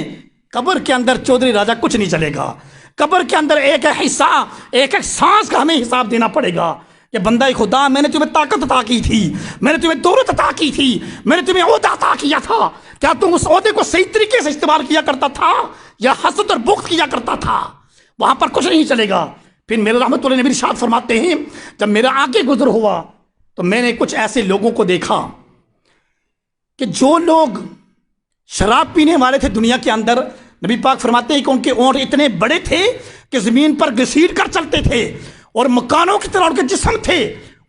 قبر کے اندر چودھری راجہ کچھ نہیں چلے گا. قبر کے اندر ایک حصہ ایک سانس کا ہمیں حساب دینا پڑے گا کہ بندہ خدا میں نے تمہیں طاقت عطا کی تھی، میں نے تمہیں دولت عطا کی تھی، میں نے تمہیں عہدہ عطا کیا تھا، کیا تم اس عہدے کو صحیح طریقے سے استعمال کیا کرتا تھا یا حسد اور بغض کیا کرتا تھا؟ وہاں پر کچھ نہیں چلے گا. پھر میرے رحمت اللہ نبی ارشاد فرماتے ہیں جب میرا آگے گزر ہوا تو میں نے کچھ ایسے لوگوں کو دیکھا کہ جو لوگ شراب پینے والے تھے دنیا کے اندر، نبی پاک فرماتے ہیں کہ ان کے اونٹ اتنے بڑے تھے کہ زمین پر گھسیٹ کر چلتے تھے اور مکانوں کی طرح ان کے جسم تھے،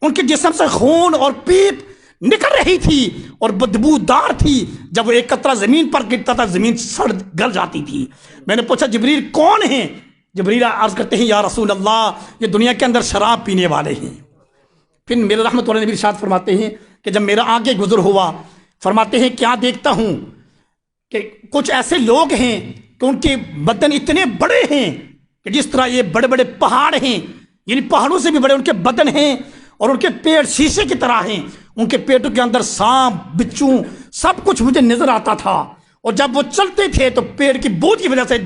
ان کے جسم سے خون اور پیپ نکل رہی تھی اور بدبودار تھی. جب وہ ایک قطرہ زمین پر گرتا تھا زمین سڑ گل جاتی تھی. میں نے پوچھا جبریل کون ہیں؟ جبریل عرض کرتے ہیں یا رسول اللہ یہ دنیا کے اندر شراب پینے والے ہیں. پھر میرے رحمت اللہ نبی ارشاد فرماتے ہیں کہ جب میرا آگے گزر ہوا فرماتے ہیں کیا دیکھتا ہوں کہ کچھ ایسے لوگ ہیں کہ ان کے بدن اتنے بڑے ہیں کہ جس طرح یہ بڑے بڑے پہاڑ ہیں، یعنی پہاڑوں سے بھی بڑے ان کے بدن ہیں اور ان کے پیٹ شیشے کی طرح ہیں. ان کے پیٹوں کے اندر سانپ بچوں سب کچھ مجھے نظر آتا تھا. اور جب وہ چلتے تھے تو پیڑ کی بوجھ کی وجہ سے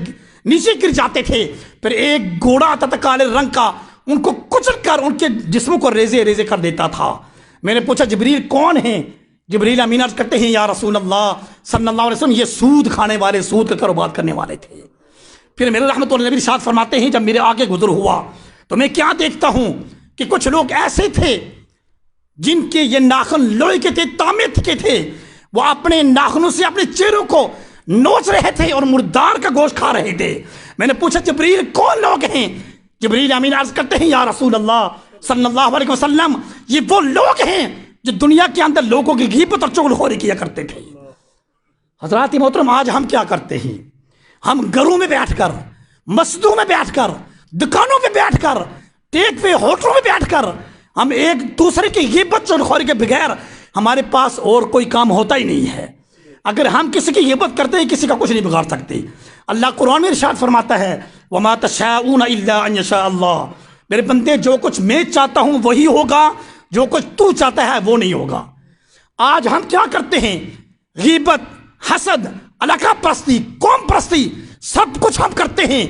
نیچے گر جاتے تھے. پھر ایک گھوڑا آتا تھا کالے رنگ کا، ان کو کچل کر ان کے جسموں کو ریزے ریزے کر دیتا تھا. میں نے پوچھا جبریل کون ہیں؟ جبریل امین عرض کرتے ہیں یا رسول اللہ صلی اللہ علیہ وسلم یہ سود کھانے والے، سود کا کاروبار کرنے والے تھے. پھر میرے رحمت اللہ نبی ارشاد فرماتے ہیں جب میرے آگے گزر ہوا تو میں کیا دیکھتا ہوں کہ کچھ لوگ ایسے تھے جن کے یہ ناخن لوہے کے تھے، تانبے کے تھے، وہ اپنے ناخنوں سے اپنے چہروں کو نوچ رہے تھے اور مردار کا گوشت کھا رہے تھے. میں نے پوچھا جبریل کون لوگ ہیں؟ جبریل امین عرض کرتے ہیں یا رسول اللہ صلی اللہ علیہ وسلم یہ وہ لوگ ہیں جو دنیا کے اندر لوگوں کی غیبت اور چغلخوری کیا کرتے تھے. حضرات محترم آج ہم کیا کرتے ہیں؟ ہم گھروں میں بیٹھ کر، مسجدوں میں بیٹھ کر، دکانوں میں بیٹھ کر، ٹیک وے ہوٹلوں میں بیٹھ کر ہم ایک دوسرے کی غیبت چغلخوری کے بغیر ہمارے پاس اور کوئی کام ہوتا ہی نہیں ہے. اگر ہم کسی کی غیبت کرتے ہیں کسی کا کچھ نہیں بگاڑ سکتے. اللہ قرآن میں ارشاد فرماتا ہے وَمَا تَشَاءُونَ إِلَّا أَن يَشَاءَ اللَّهُ میرے بندے جو کچھ میں چاہتا ہوں وہی ہوگا، جو کچھ تو چاہتا ہے وہ نہیں ہوگا. آج ہم کیا کرتے ہیں؟ غیبت، حسد، علاقہ پرستی، قوم پرستی سب کچھ ہم کرتے ہیں.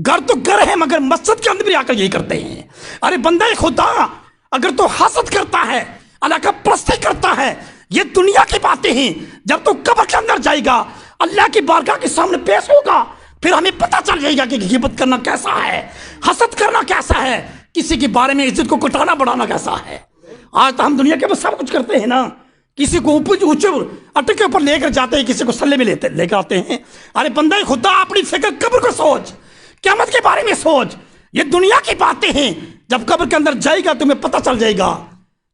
گھر تو گھر ہے مگر مسجد کے اندر بھی آ کر یہی کرتے ہیں. ارے بندہ خدا اگر تو حسد کرتا ہے، علاقہ پرستی کرتا ہے، یہ دنیا کی باتیں ہیں. جب تو قبر کے اندر جائے گا اللہ کی بارگاہ کے سامنے پیش ہوگا پھر ہمیں پتہ چل جائے گا کہ غیبت کرنا کیسا ہے، حسد کرنا کیسا ہے، کسی کے بارے میں عزت کو کٹانا بڑھانا کیسا ہے. آج تو ہم دنیا کے بس سب کچھ کرتے ہیں نا. کسی کو اونچے اٹک کے اوپر لے کر جاتے ہیں, کسی کو سلے میں لے کر آتے ہیں. ارے بندہ خدا اپنی فکر قبر کو سوچ, قیامت کے بارے میں سوچ. یہ دنیا کی باتیں ہیں, جب قبر کے اندر جائے گا تمہیں پتہ چل جائے گا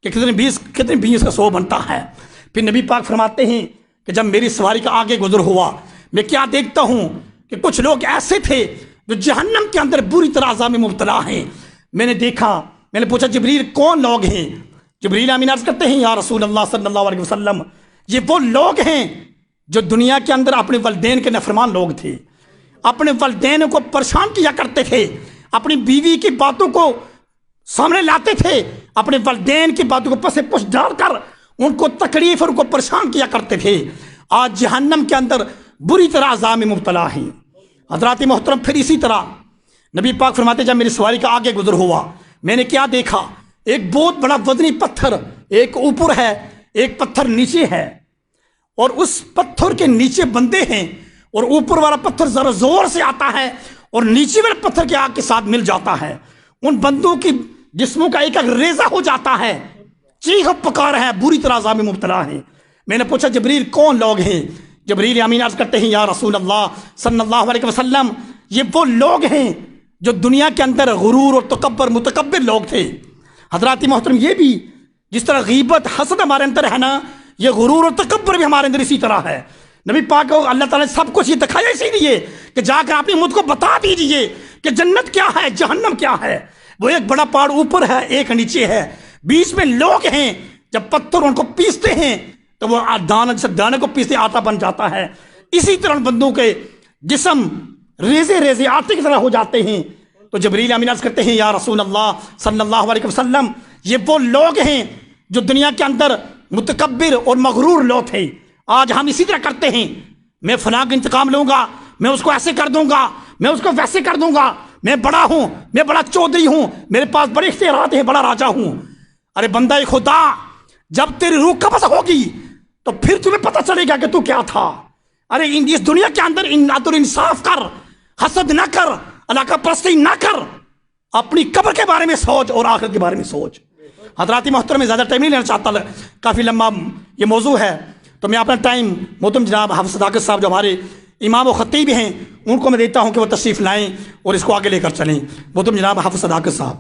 کہ کتنے 20 کا 100 بنتا ہے. پھر نبی پاک فرماتے ہیں کہ جب میری سواری کا آگے گزر ہوا, میں کیا دیکھتا ہوں کہ کچھ لوگ ایسے تھے جو جہنم کے اندر بری طرح عذاب میں مبتلا ہیں. میں نے دیکھا, میں نے پوچھا جبریل کون لوگ ہیں؟ جبریل امین عرض کرتے ہیں یا رسول اللہ صلی اللہ علیہ وسلم, یہ وہ لوگ ہیں جو دنیا کے اندر اپنے والدین کے نافرمان لوگ تھے, اپنے والدین کو پریشان کیا کرتے تھے, اپنی بیوی کی باتوں کو سامنے لاتے تھے, اپنے والدین کی باتوں کو پس پش ڈال کر ان کو تکلیف اور ان کو پریشان کیا کرتے تھے. آج جہنم کے اندر بری طرح عذاب میں مبتلا ہیں. حضرات محترم, پھر اسی طرح نبی پاک فرماتے جب میری سواری کا آگے گزر ہوا, میں نے کیا دیکھا, ایک بہت بڑا وزنی پتھر ایک اوپر ہے, ایک پتھر نیچے ہے, اور اس پتھر کے نیچے بندے ہیں, اور اوپر والا پتھر ذرا زور سے آتا ہے اور نیچے والے پتھر کے آگ کے ساتھ مل جاتا ہے. ان بندوں کی جسموں کا ایک ریزہ ہو جاتا ہے, چیخ پکار ہے, بری طرح عذاب میں مبتلا ہیں. میں نے پوچھا جبریل کون لوگ ہیں؟ جبریل امین عرض کرتے ہیں یا رسول اللہ صلی اللہ علیہ وسلم, یہ وہ لوگ ہیں جو دنیا کے اندر غرور اور متکبر لوگ تھے. حضرات محترم, یہ بھی جس طرح غیبت حسد ہمارے اندر ہے نا, یہ غرور اور تکبر بھی ہمارے اندر اسی طرح ہے. نبی پاک کو اللہ تعالیٰ نے سب کچھ یہ دکھایا اسی لیے کہ جا کر اپنی مجھ کو بتا دیجئے کہ جنت کیا ہے, جہنم کیا ہے. وہ ایک بڑا پہاڑ اوپر ہے, ایک نیچے ہے, بیچ میں لوگ ہیں. جب پتھر ان کو پیستے ہیں تو وہ دانے کو پیستے آٹا بن جاتا ہے. اسی طرح بندوں کے جسم ریزے آٹے کی طرح ہو جاتے ہیں. تو جبریل امین عرض کرتے ہیں یا رسول اللہ صلی اللہ علیہ وسلم, یہ وہ لوگ ہیں جو دنیا کے اندر متکبر اور مغرور لوگ تھے. آج ہم اسی طرح کرتے ہیں, میں فلاں کا انتقام لوں گا, میں اس کو ایسے کر دوں گا, میں اس کو ویسے کر دوں گا, میں بڑا ہوں, میں بڑا چودھری ہوں, میرے پاس بڑے اختیارات ہیں, بڑا راجا ہوں. ارے بندہ خدا, جب تیری روح قبض ہوگی تو پھر تمہیں پتہ چلے گا کہ تو کیا تھا. ارے اس دنیا کے اندر عدل انصاف کر, حسد نہ کر, علاقہ پرستی نہ کر, اپنی قبر کے بارے میں سوچ اور آخرت کے بارے میں سوچ. حضرات محترم, میں زیادہ ٹائم نہیں لینا چاہتا, کافی لمبا یہ موضوع ہے, تو میں اپنا ٹائم محترم جناب حافظ صداقت صاحب جو ہمارے امام و خطیب ہیں ان کو میں دیتا ہوں کہ وہ تشریف لائیں اور اس کو آگے لے کر چلیں. محترم جناب حافظ صداقت صاحب.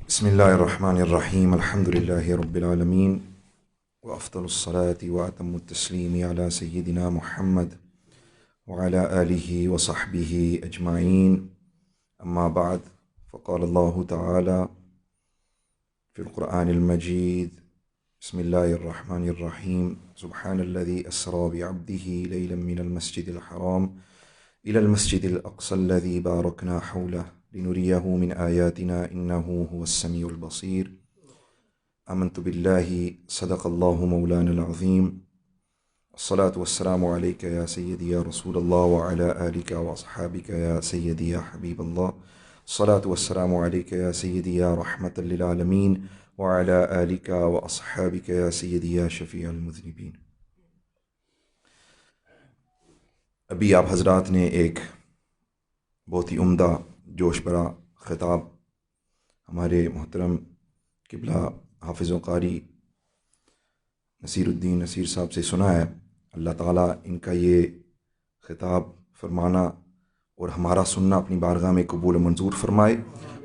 بسم اللہ الرحمن الرحیم, الحمد للہ رب العالمین, وافضل الصلاة واتم التسلیم علی سیدنا محمد وعلى آله وصحبه أجمعين. أما بعد, فقال الله تعالى في القرآن المجيد بسم الله الرحمن الرحيم, سبحان الذي أسرى بعبده ليلا من المسجد الحرام إلى المسجد الأقصى الذي باركنا حوله لنريه من آياتنا إنه هو السميع البصير. آمنت بالله, صدق الله مولانا العظيم. الصلاة والسلام عليك يا سيدي يا رسول الله وعلى آلك وأصحابك يا سيدي يا حبيب الله. الصلاة والسلام عليك يا سيدي يا رحمة للعالمين وعلى آلك وأصحابك يا سيدي يا شفيع المذنبين. ابھی آپ حضرات نے ایک بہت ہی عمدہ جوش بھرا خطاب ہمارے محترم قبلہ حافظ و قاری نصیر الدین نصیر صاحب سے سنا ہے. اللہ تعالیٰ ان کا یہ خطاب فرمانا اور ہمارا سننا اپنی بارگاہ میں قبول و منظور فرمائے,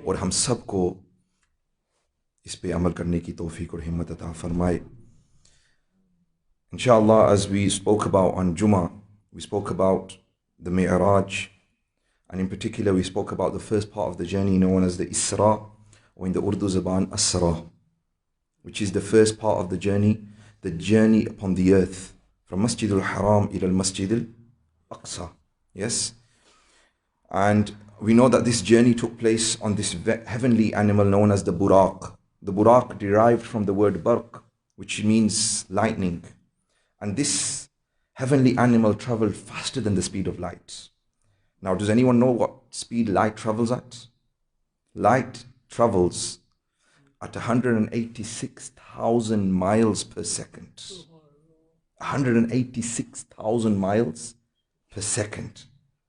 اور ہم سب کو اس پہ عمل کرنے کی توفیق اور ہمت عطا فرمائے. Inshallah, as we spoke about on Jummah, we spoke about the Mi'raj, and in particular we spoke about the first part of the journey known as the Isra, or in the Urdu Zaban Asra, which is the first part of the journey upon the earth, from Masjid al-Haram ila al-Masjid al-Aqsa. Yes? And we know that this journey took place on this heavenly animal known as the Buraq. The Buraq derived from the word Barq, which means lightning. And this heavenly animal traveled faster than the speed of light. Now, does anyone know what speed light travels at? Light travels at 186,000 miles per second. 186,000 miles per second.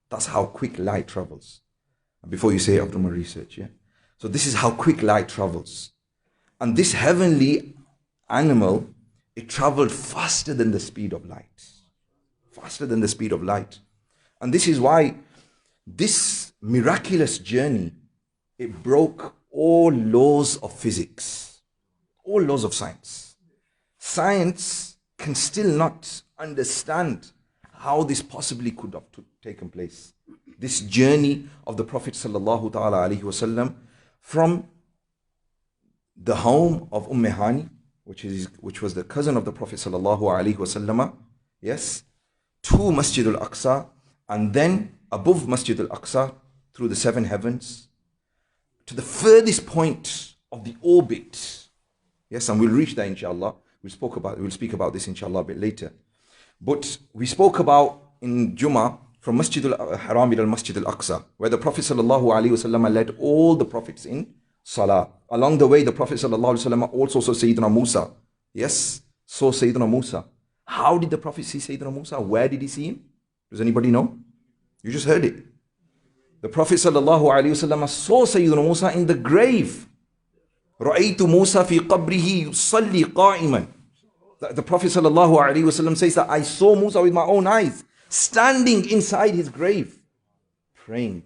That's how quick light travels. Before you say after my research, yeah. So this is how quick light travels. And this heavenly animal, it traveled faster than the speed of light. Faster than the speed of light. And this is why this miraculous journey, it broke all laws of physics, all laws of science. Science can still not understand how this possibly could have taken place. This journey of the Prophet sallallahu ta'ala alaihi wasallam from the home of Hani, which was the cousin of the Prophet sallallahu alaihi wasallam, yes, to Masjid al-Aqsa, and then above Masjid al-Aqsa through the seven heavens to the furthest point of the orbit. Yes, and we'll reach that inshallah. We'll speak about this inshallah a bit later. But we spoke about in Jummah from Masjid al-Haram ila Masjid al-Aqsa, where the Prophet sallallahu alaihi wasallam led all the prophets in salah. Along the way, the Prophet sallallahu alaihi wasallam also saw Sayyidina Musa. Yes, saw Sayyidina Musa. How did the Prophet see Sayyidina Musa? Where did he see him? Does anybody know? You just heard it. The Prophet sallallahu alaihi wasallam saw Sayyidina Musa in the grave. رَأَيْتُ مُوسَى فِي قَبْرِهِ يُصَلِّي قَائِمًا. The Prophet sallallahu alaihi wasallam says that I saw Musa with my own eyes, standing inside his grave, praying.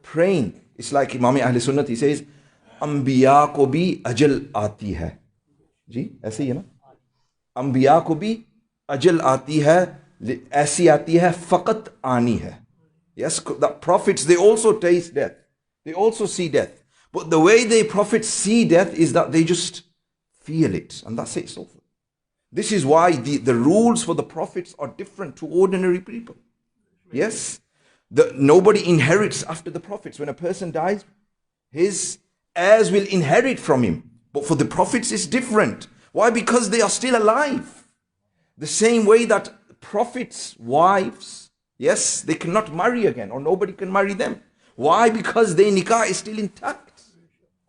Praying. It's like Imam Ahl Sunnat, he says, Anbiya ko bhi ajal aati hai. Ji, aise hi hai na? Anbiya ko bhi ajal aati hai, aisi aati hai, faqat aani hai. Yes, the prophets, they also taste death. They also see death. But the way the prophets see death is that they just feel it. And that's it. So this is why the rules for the prophets are different to ordinary people. Yes. Nobody inherits after the prophets. When a person dies, his heirs will inherit from him. But for the prophets, it's different. Why? Because they are still alive. The same way that prophets' wives, yes, they cannot marry again, or nobody can marry them. Why? Because their nikah is still intact.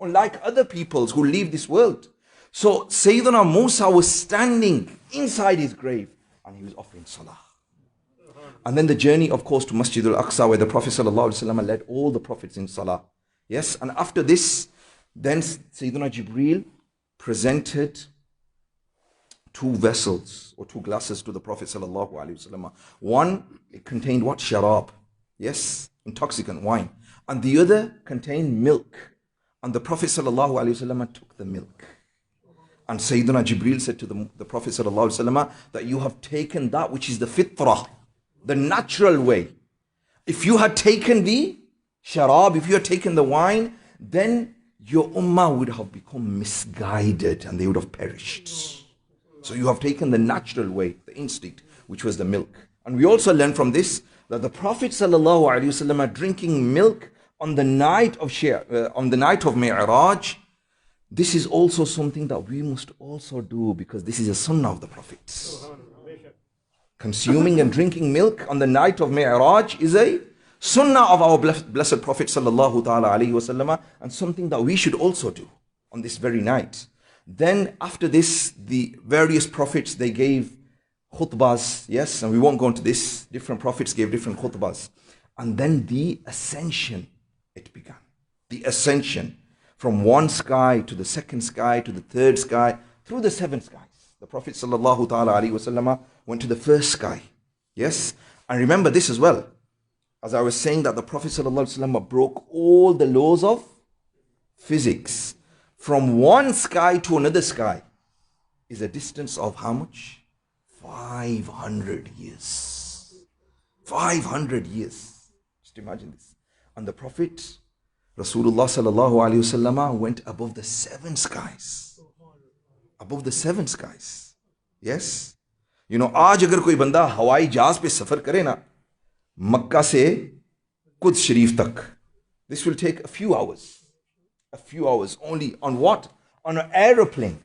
Unlike other peoples who leave this world. So Sayyidina Musa was standing inside his grave and he was offering salah. And then the journey, of course, to Masjid al-Aqsa, where the Prophet ﷺ led all the prophets in salah. Yes, and after this, then Sayyidina Jibreel presented two vessels or two glasses to the Prophet ﷺ. One, it contained what? Sharab. Yes, intoxicant wine. And the other contained milk. And the Prophet ﷺ took the milk. And Sayyidina Jibreel said to the Prophet ﷺ that you have taken that which is the fitrah, the natural way. If you had taken the sharab, if you had taken the wine, then your ummah would have become misguided and they would have perished. So you have taken the natural way, the instinct, which was the milk. And we also learn from this that the Prophet ﷺ drinking milk on the night of Mi'raj, this is also something that we must also do, because this is a sunnah of the Prophets. Consuming and drinking milk on the night of Mi'raj is a sunnah of our blessed Prophet sallallahu ta'ala alayhi wasallam, and something that we should also do on this very night. Then after this, the various prophets, they gave khutbahs, yes, and we won't go into this. Different prophets gave different khutbahs. And then the ascension, it began. The ascension from one sky to the second sky to the third sky, through the seven skies. The Prophet sallallahu ta'ala alayhi wasallam went to the first sky. Yes, and remember this as well. As I was saying, that the Prophet sallallahu alayhi wasallam broke all the laws of physics. From one sky to another sky is a distance of how much? 500 years. 500 years. Just imagine this. And the Prophet Rasulullah sallallahu alayhi wasallam went above the seven skies. Above the seven skies. Yes. You know, aaj agar koi banda hawai jahaz pe safar kare na, Makkah se Quds Sharif tak, this will take a few hours. A few hours only. On what? On an aeroplane.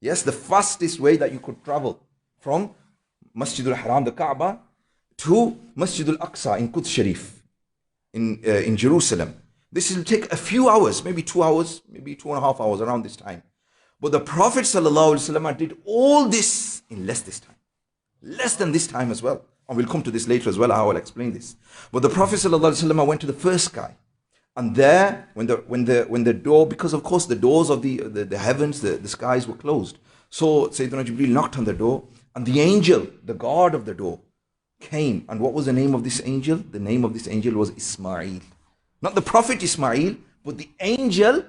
Yes, the fastest way that you could travel from Masjid al-Haram, the Kaaba, to Masjid al-Aqsa in Quds Sharif, in Jerusalem. This will take a few hours, maybe 2 hours, maybe 2.5 hours, around this time. But the Prophet ﷺ did all this in less than this time as well. And we'll come to this later as well, how I'll explain this. But the Prophet ﷺ went to the first sky. And there, when the door, because of course the doors of the heavens, the skies were closed. So Sayyidina Jibreel knocked on the door, and the angel, the guard of the door, came. And what was the name of this angel? The name of this angel was Ismail. Not the Prophet Ismail, but the angel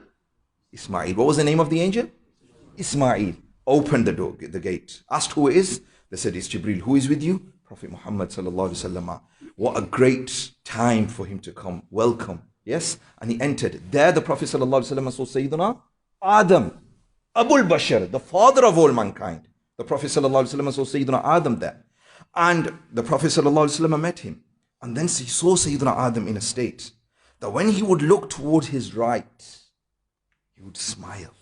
Ismail. What was the name of the angel? Ismail. Opened the door, the gate. Asked who it is. They said, it's Jibreel. Who is with you? Prophet Muhammad sallallahu alaihi wasallam. What a great time for him to come. Welcome. Yes. And he entered. There the Prophet sallallahu alaihi wasallam saw Sayyidina Adam, Abul Bashar, the father of all mankind. The Prophet sallallahu alaihi wasallam saw Sayyidina Adam there. And the Prophet sallallahu alaihi wasallam met him. And then he saw Sayyidina Adam in a state that when he would look toward his right, he would smile.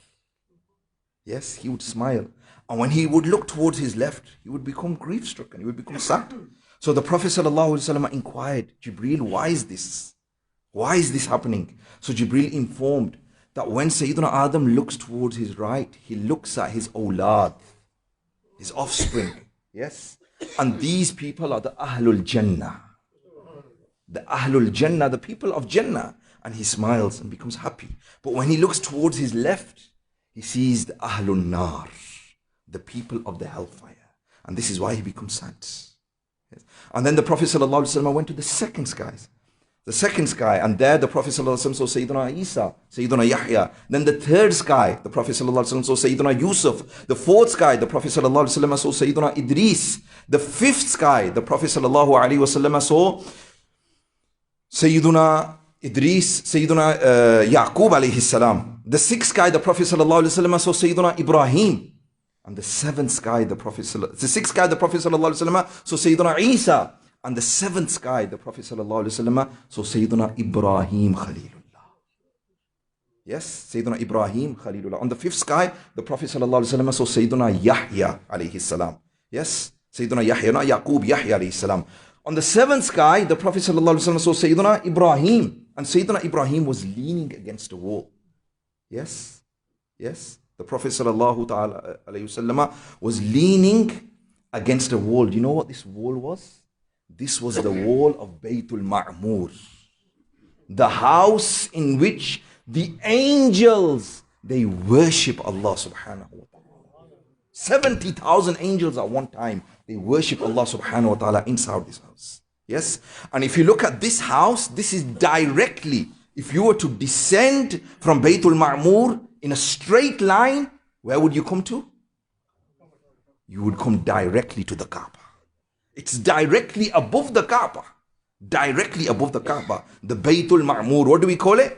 Yes, he would smile. And when he would look towards his left, he would become grief-stricken. He would become sad. So the Prophet ﷺ inquired, Jibreel, why is this? Why is this happening? So Jibreel informed that when Sayyidina Adam looks towards his right, he looks at his awlad, his offspring. Yes? And these people are the Ahlul Jannah. The Ahlul Jannah, the people of Jannah. And he smiles and becomes happy. But when he looks towards his left, he sees the Ahlul Nar, the people of the hellfire. And this is why he becomes sad. Yes. And then the Prophet ﷺ went to the second skies. The second sky, and there the Prophet ﷺ saw Sayyidina Isa, Sayyidina Yahya. Then the third sky, the Prophet ﷺ saw Sayyidina Yusuf. The fourth sky, the Prophet ﷺ saw Sayyidina Idris. The fifth sky, the Prophet ﷺ saw Sayyidina Idris, Sayyidina Yaqub alayhi salam. The sixth sky, the Prophet ﷺ saw Sayyidina Ibrahim. And the seventh sky, the sixth sky, the Prophet ﷺ saw Sayyidina Isa. And the seventh sky, the Prophet ﷺ saw Sayyidina Ibrahim Khalilullah. Yes, Sayyidina Ibrahim Khalilullah. On the fifth sky, the Prophet ﷺ saw Sayyidina Yahya alayhi salam. Yes, Sayyidina Yahya, not Yaqub, Yahya alayhi salam. On the seventh sky, the Prophet ﷺ saw Sayyidina Ibrahim. And Sayyidina Ibrahim was leaning against a wall. Yes, yes. The Prophet ﷺ was leaning against a wall. Do you know what this wall was? This was the wall of Baytul Ma'mur. The house in which the angels, they worship Allah subhanahu wa ta'ala. 70,000 angels at one time, they worship Allah subhanahu wa ta'ala inside this house. Yes? And if you look at this house, this is directly, if you were to descend from Baytul Ma'mur in a straight line, where would you come to? You would come directly to the Kaaba. It's directly above the Kaaba. Directly above the Kaaba. The Baytul Ma'mur. What do we call it?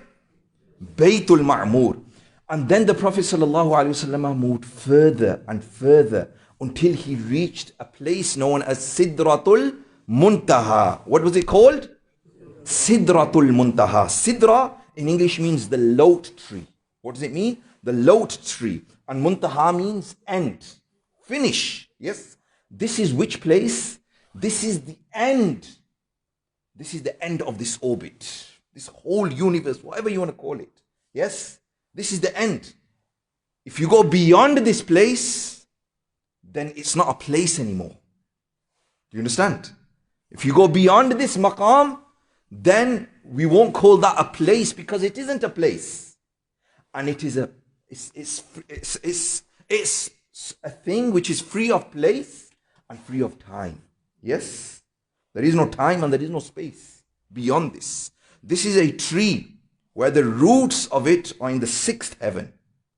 Baytul Ma'mur. And then the Prophet ﷺ moved further and further until he reached a place known as Sidratul Muntaha. What was it called? Sidratul Muntaha. Sidra in English means the lote tree. What does it mean? The lote tree. And Muntaha means end. Finish. Yes. This is which place? This is the end. This is the end of this orbit. This whole universe, whatever you want to call it. Yes. This is the end. If you go beyond this place, then it's not a place anymore. Do you understand? If you go beyond this maqam, then we won't call that a place because it isn't a place. And it is it's a thing which is free of place and free of time. Yes? There is no time and there is no space beyond this. This is a tree where the roots of it are in the sixth heaven.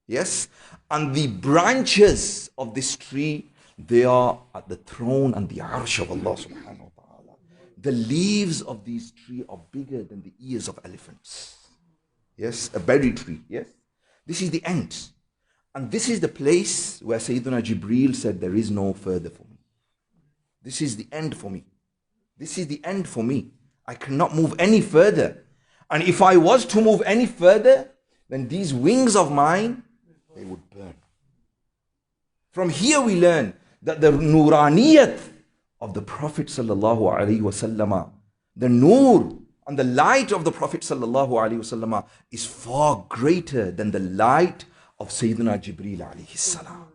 Yes? And the branches of this tree, they are at the throne and the arsh of Allah subhanahu wa ta'ala. The leaves of these trees are bigger than the ears of elephants. Yes? A berry tree. Yes? This is the end. And this is the place where Sayyidina Jibreel said, there is no further for me. This is the end for me. This is the end for me. I cannot move any further. And if I was to move any further, then these wings of mine, they would burn. From here we learn that the nuraniyat of the Prophet sallallahu alaihi wasallam, the nur and the light of the Prophet sallallahu alaihi wasallam is far greater than the light of Sayyidina Jibreel alayhi salam.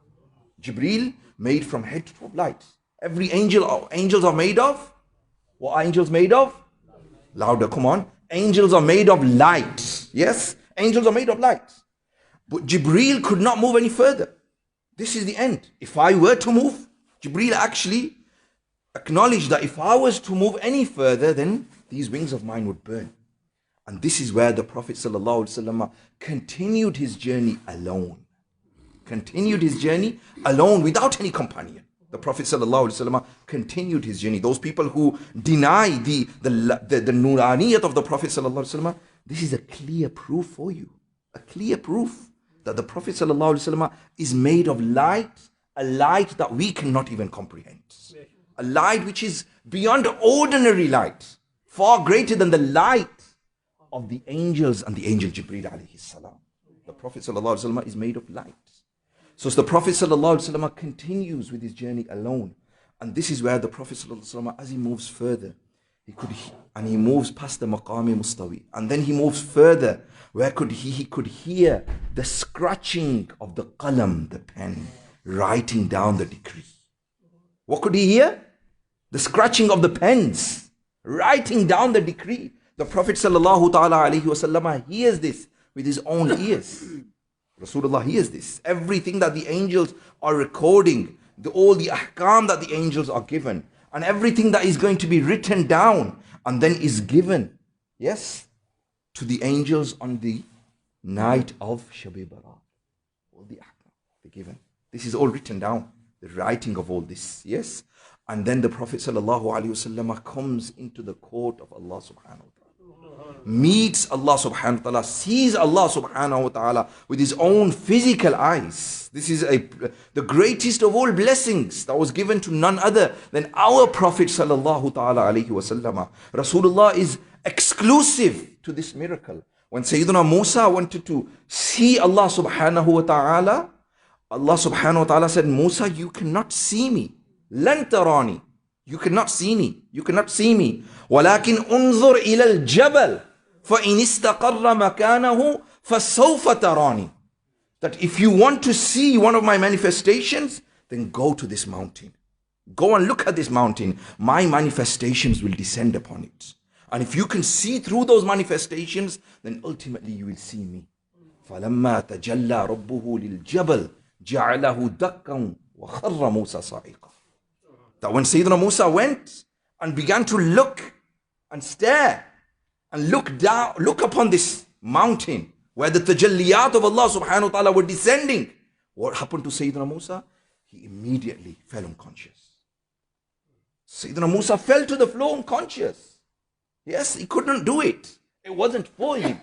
Jibreel made from head to toe light. Every angels are made of? What are angels made of? Louder, come on. Angels are made of light. Yes? Angels are made of light. But Jibreel could not move any further. This is the end. If I were to move, Jibreel actually acknowledged that if I was to move any further, then these wings of mine would burn. And this is where the Prophet ﷺ continued his journey alone. Continued his journey alone without any companion. The Prophet ﷺ continued his journey. Those people who deny the nuraniyat of the Prophet ﷺ, this is a clear proof for you. A clear proof that the Prophet ﷺ is made of light, a light that we cannot even comprehend. A light which is beyond ordinary light, far greater than the light of the angels and the angel Jibreel alayhi salam. The Prophet ﷺ is made of light. So the Prophet ﷺ continues with his journey alone. And this is where the Prophet ﷺ, as he moves further, he moves past the Maqam Mustawi. And then he moves further, where he could hear the scratching of the qalam, the pen, writing down the decree. What could he hear? The scratching of the pens, writing down the decree. The Prophet ﷺ hears this with his own ears. Rasulullah hears this. Everything that the angels are recording, all the ahkam that the angels are given, and everything that is going to be written down and then is given, yes, to the angels on the night of Shab-e Barat. All the ahkam they're given. This is all written down, the writing of all this, yes. And then the Prophet ﷺ comes into the court of Allah subhanahu wa ta'ala, meets Allah subhanahu wa ta'ala, sees Allah subhanahu wa ta'ala with his own physical eyes. This is the greatest of all blessings that was given to none other than our Prophet sallallahu ta'ala alayhi wa sallam. Rasulullah is exclusive to this miracle. When Sayyidina Musa wanted to see Allah subhanahu wa ta'ala, Allah subhanahu wa ta'ala said, Musa, you cannot see me. Lan tarani. You cannot see me. You cannot see me. ولكن انظر إلى الجبل فإن استقر مكانه فسوف تراني. That if you want to see one of my manifestations, then go to this mountain. Go and look at this mountain. My manifestations will descend upon it. And if you can see through those manifestations, then ultimately you will see me. فَلَمَّا تَجَلَّى رَبُّهُ لِلْجَبَلِ جَعَلَهُ دَكًّا وَخَرَّ مُوسَى صَعِقًا. That when Sayyidina Musa went and began to look and stare and look down, look upon this mountain where the tajalliyat of Allah subhanahu wa ta'ala were descending, what happened to Sayyidina Musa? He immediately fell unconscious. Sayyidina Musa fell to the floor unconscious. Yes, he couldn't do it. It wasn't for him.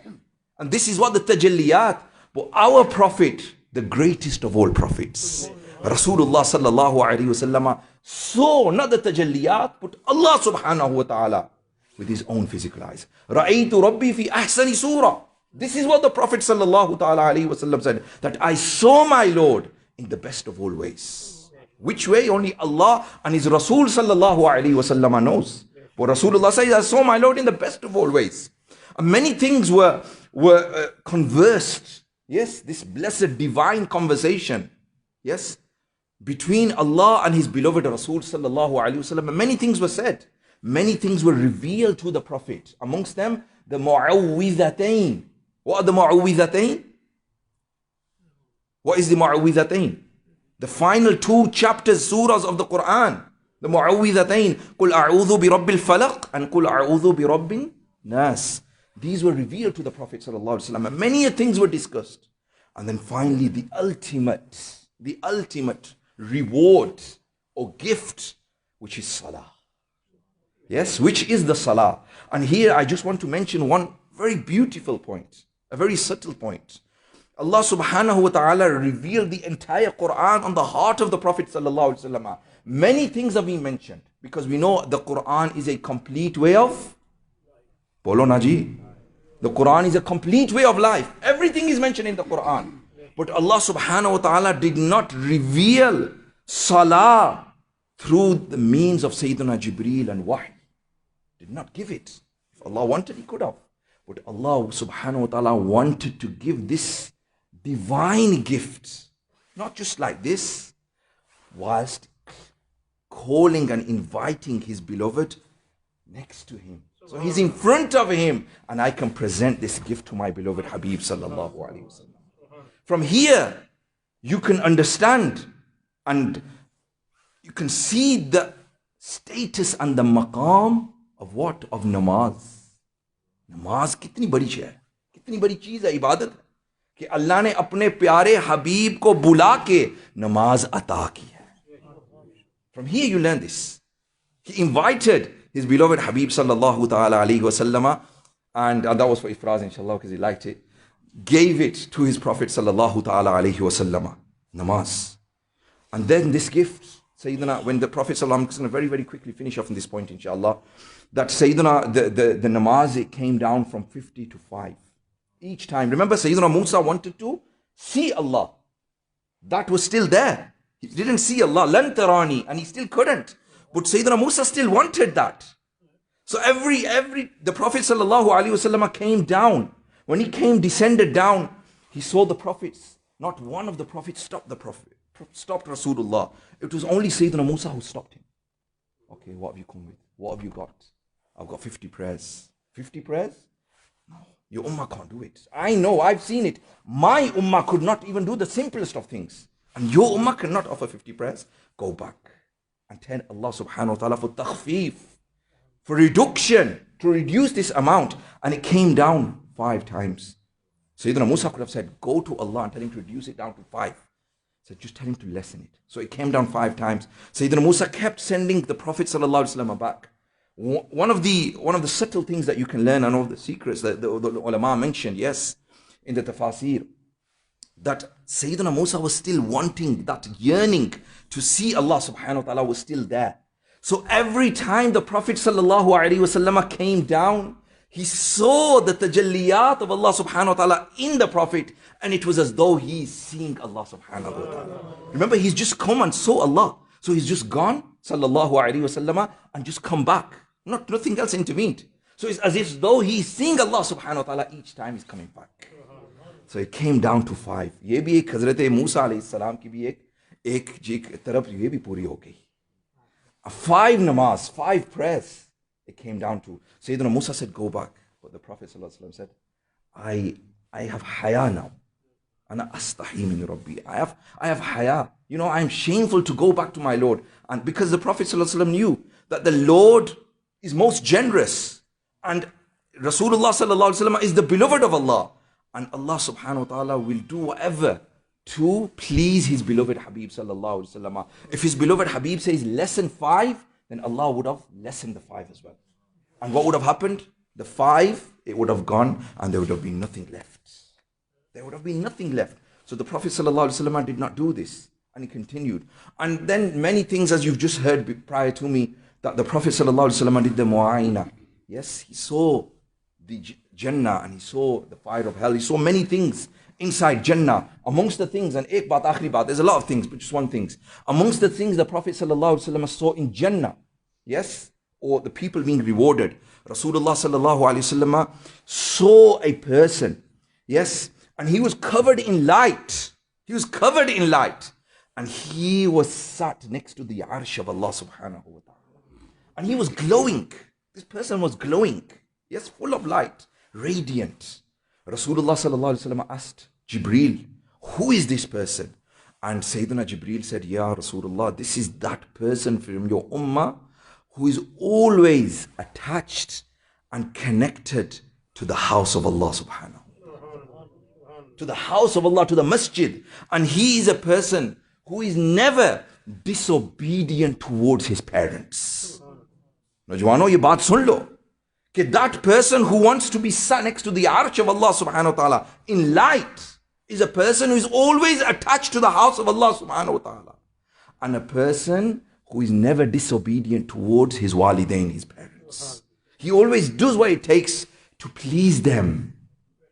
And this is what the tajalliyat. But our Prophet, the greatest of all prophets, Rasulullah sallallahu alayhi wasallam, saw not the tajalliyat, but Allah subhanahu wa ta'ala with his own physical eyes. Ra'aytu Rabbi fi ahsani surah. This is what the Prophet sallallahu ta'ala alayhi wasallam said, that I saw my Lord in the best of all ways. Which way? Only Allah and his Rasul sallallahu alayhi wasallam knows. But Rasulullah says, I saw my Lord in the best of all ways. And many things were conversed. Yes, this blessed divine conversation. Yes, between Allah and his beloved Rasul sallallahu alayhi wasallam. Many things were said. Many things were revealed to the Prophet. Amongst them, the Mu'awwidhatayn. What are the Mu'awwidhatayn? What is the Mu'awwidhatayn? The final 2 chapters, surahs of the Quran. The Mu'awwidhatayn. Qul a'udhu bi rabbil falaq and Qul a'udhu bi rabbin nas. These were revealed to the Prophet sallallahu alaihi wasallam. Many things were discussed. And then finally the ultimate reward or gift, which is salah. Yes, which is the salah. And here I just want to mention one very beautiful point, a very subtle point. Allah subhanahu wa ta'ala revealed the entire Quran on the heart of the Prophet sallallahu alaihi wasallam. Many things have been mentioned because we know the Quran is a complete way of Bolo Naji. The Quran is a complete way of life. Everything is mentioned in the Quran. But Allah subhanahu wa ta'ala did not reveal salah through the means of Sayyidina Jibreel and Wahy. Did not give it. If Allah wanted, he could have. But Allah subhanahu wa ta'ala wanted to give this divine gift, not just like this, whilst calling and inviting his beloved next to him. So he's in front of him, and I can present this gift to my beloved Habib sallallahu alaihi wasallam. From here, you can understand and you can see the status and the maqam of what? Of namaz. Namaz kitni badi hai, kitni badi cheez hai, ibadat hai کہ اللہ نے اپنے پیارے حبیب کو بلا کے نماز عطا کی ہے. From here you learn this. He invited his beloved Habib sallallahu ta'ala alayhi wa sallama, and that was for Ifraz inshallah because he liked it, gave it to his Prophet sallallahu ta'ala alayhi wa sallama, namaz. And then this gift, Sayyidina, when the Prophet sallallahu, I'm going to very, very quickly finish off on this point inshallah, that Sayyidina, the namaz, it came down from 50 to 5. Each time. Remember Sayyidina Musa wanted to see Allah. That was still there. He didn't see Allah, lan tarani, and he still couldn't. But Sayyidina Musa still wanted that. So the Prophet sallallahu alaihi wasallam came down. When he descended down, he saw the prophets. Not one of the prophets stopped stopped Rasulullah. It was only Sayyidina Musa who stopped him. Okay, what have you come with? What have you got? I've got 50 prayers. 50 prayers? No, your ummah can't do it. I know, I've seen it. My ummah could not even do the simplest of things. And your ummah cannot offer 50 prayers. Go back and tell Allah subhanahu wa ta'ala for takhfif, for reduction, to reduce this amount. And it came down 5 times. Sayyidina Musa could have said, go to Allah and tell him to reduce it down to 5. So just tell him to lessen it. So it came down 5 times. Sayyidina Musa kept sending the Prophet sallallahu alaihi wasallam back. One of the subtle things that you can learn, and all the secrets that the ulama mentioned, yes, in the tafasir, that Sayyidina Musa was still wanting, that yearning to see Allah subhanahu wa ta'ala was still there. So every time the Prophet sallallahu alaihi wasallam came down, he saw the tajalliyat of Allah subhanahu wa ta'ala in the Prophet, and it was as though he's seeing Allah subhanahu wa ta'ala. Remember, he's just come and saw Allah. So he's just gone, sallallahu alaihi wasallam, and just come back. Nothing else intervened. So it's as if though he's seeing Allah subhanahu wa ta'ala each time he's coming back. So it came down to 5. یہ بھی ایک حضرت موسیٰ علیہ السلام کی بھی ایک طرف یہ بھی پوری ہو گئی. 5 namaz, 5 prayers, it came down to. Sayyidina Musa said, go back. But the Prophet ﷺ said, I have haya now. Ana astahi min Rabbi. I have haya. You know, I'm shameful to go back to my Lord. And because the Prophet ﷺ knew that the Lord is most generous, and Rasulullah ﷺ is the beloved of Allah, and Allah subhanahu wa ta'ala will do whatever to please his beloved Habib sallallahu alaihi wasallam. If his beloved Habib says lessen 5, then Allah would have lessened the 5 as well. And what would have happened? The 5, it would have gone, and there would have been nothing left. There would have been nothing left. So the Prophet sallallahu alaihi wasallam did not do this, and he continued. And then many things, as you've just heard prior to me, that the Prophet sallallahu alaihi wasallam did the mu'ayna. Yes, he saw the Jannah, and he saw the fire of hell. He saw many things inside Jannah. Amongst the things, and ek baat, akhri baat, there's a lot of things, but just one thing. Amongst the things the Prophet ﷺ saw in Jannah, yes, or the people being rewarded, Rasulullah ﷺ saw a person, yes, and he was covered in light. He was covered in light. And he was sat next to the arsh of Allah subhanahu wa ta'ala. And he was glowing. This person was glowing. Yes, full of light, radiant. Rasulullah sallallahu alaihi wasallam asked Jibreel, who is this person? And Sayyidina Jibreel said, Ya Rasulullah, this is that person from your ummah who is always attached and connected to the house of Allah subhanahu. To the house of Allah, to the masjid. And he is a person who is never disobedient towards his parents. Najwano, ye baat sun lo. That person who wants to be sat next to the arch of Allah subhanahu wa ta'ala in light is a person who is always attached to the house of Allah subhanahu wa ta'ala. And a person who is never disobedient towards his walidain, his parents. He always does what it takes to please them,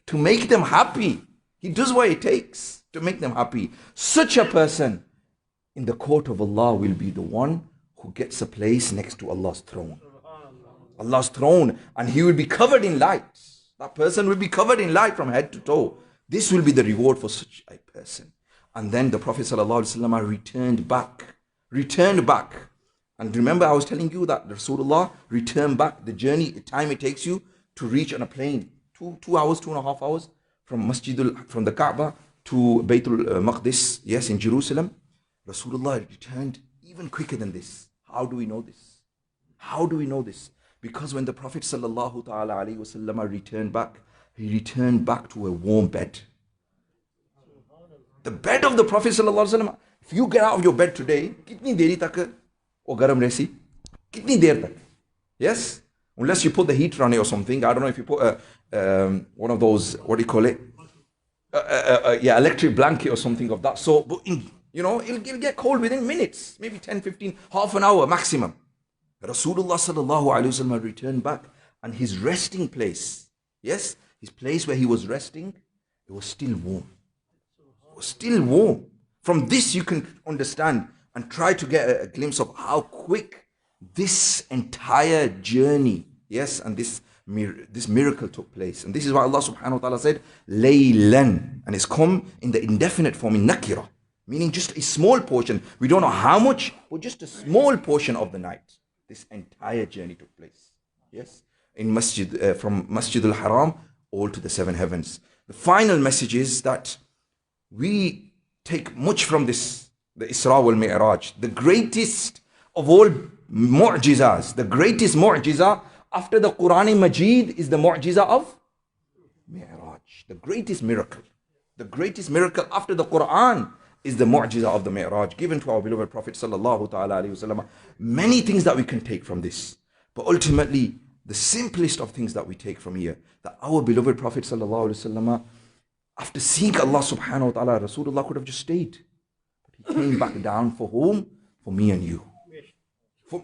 to make them happy. He does what it takes to make them happy. Such a person in the court of Allah will be the one who gets a place next to Allah's throne. Allah's throne, and he will be covered in light. That person will be covered in light from head to toe. This will be the reward for such a person. And then the Prophet ﷺ returned back, And remember, I was telling you that Rasulullah returned back. The journey, the time it takes you to reach on a plane, 2 hours, 2.5 hours from the Kaaba to Baytul Maqdis, yes, in Jerusalem. Rasulullah returned even quicker than this. How do we know this? How do we know this? Because when the Prophet sallallahu ta'ala alayhi wasallam returned back, he returned back to a warm bed. The bed of the Prophet sallallahu alaihi wasallam. If you get out of your bed today, kitni deri tak wo garam rehsi? Kitni der tak? Yes? Unless you put the heater on it or something. I don't know if you put one of those, what do you call it? Electric blanket or something of that. So, but it'll get cold within minutes. Maybe 10, 15, half an hour maximum. Rasulullah sallallahu alaihi wasallam returned back, and his resting place, yes, his place where he was resting, it was still warm. It was still warm. From this you can understand and try to get a glimpse of how quick this entire journey, yes, and this miracle took place. And this is why Allah subhanahu wa ta'ala said, Laylan, and it's come in the indefinite form in nakira, meaning just a small portion. We don't know how much, but just a small portion of the night. This entire journey took place. Yes, in Masjid, from Masjid al-Haram all to the 7 heavens. The final message is that we take much from this, the Isra wal Mi'raj, the greatest of all mu'jizas. The greatest mu'jiza after the Quran Majid is the mu'jiza of Mi'raj. The greatest miracle. The greatest miracle after the Quran is the mu'jiza of the Mi'raj, given to our beloved Prophet sallallahu ta'ala alayhi wasallam. Many things that we can take from this. But ultimately, the simplest of things that we take from here, that our beloved Prophet sallallahu alayhi wasallam, after seeing Allah subhanahu wa ta'ala, Rasulullah could have just stayed. But he came back down for whom? For me and you. For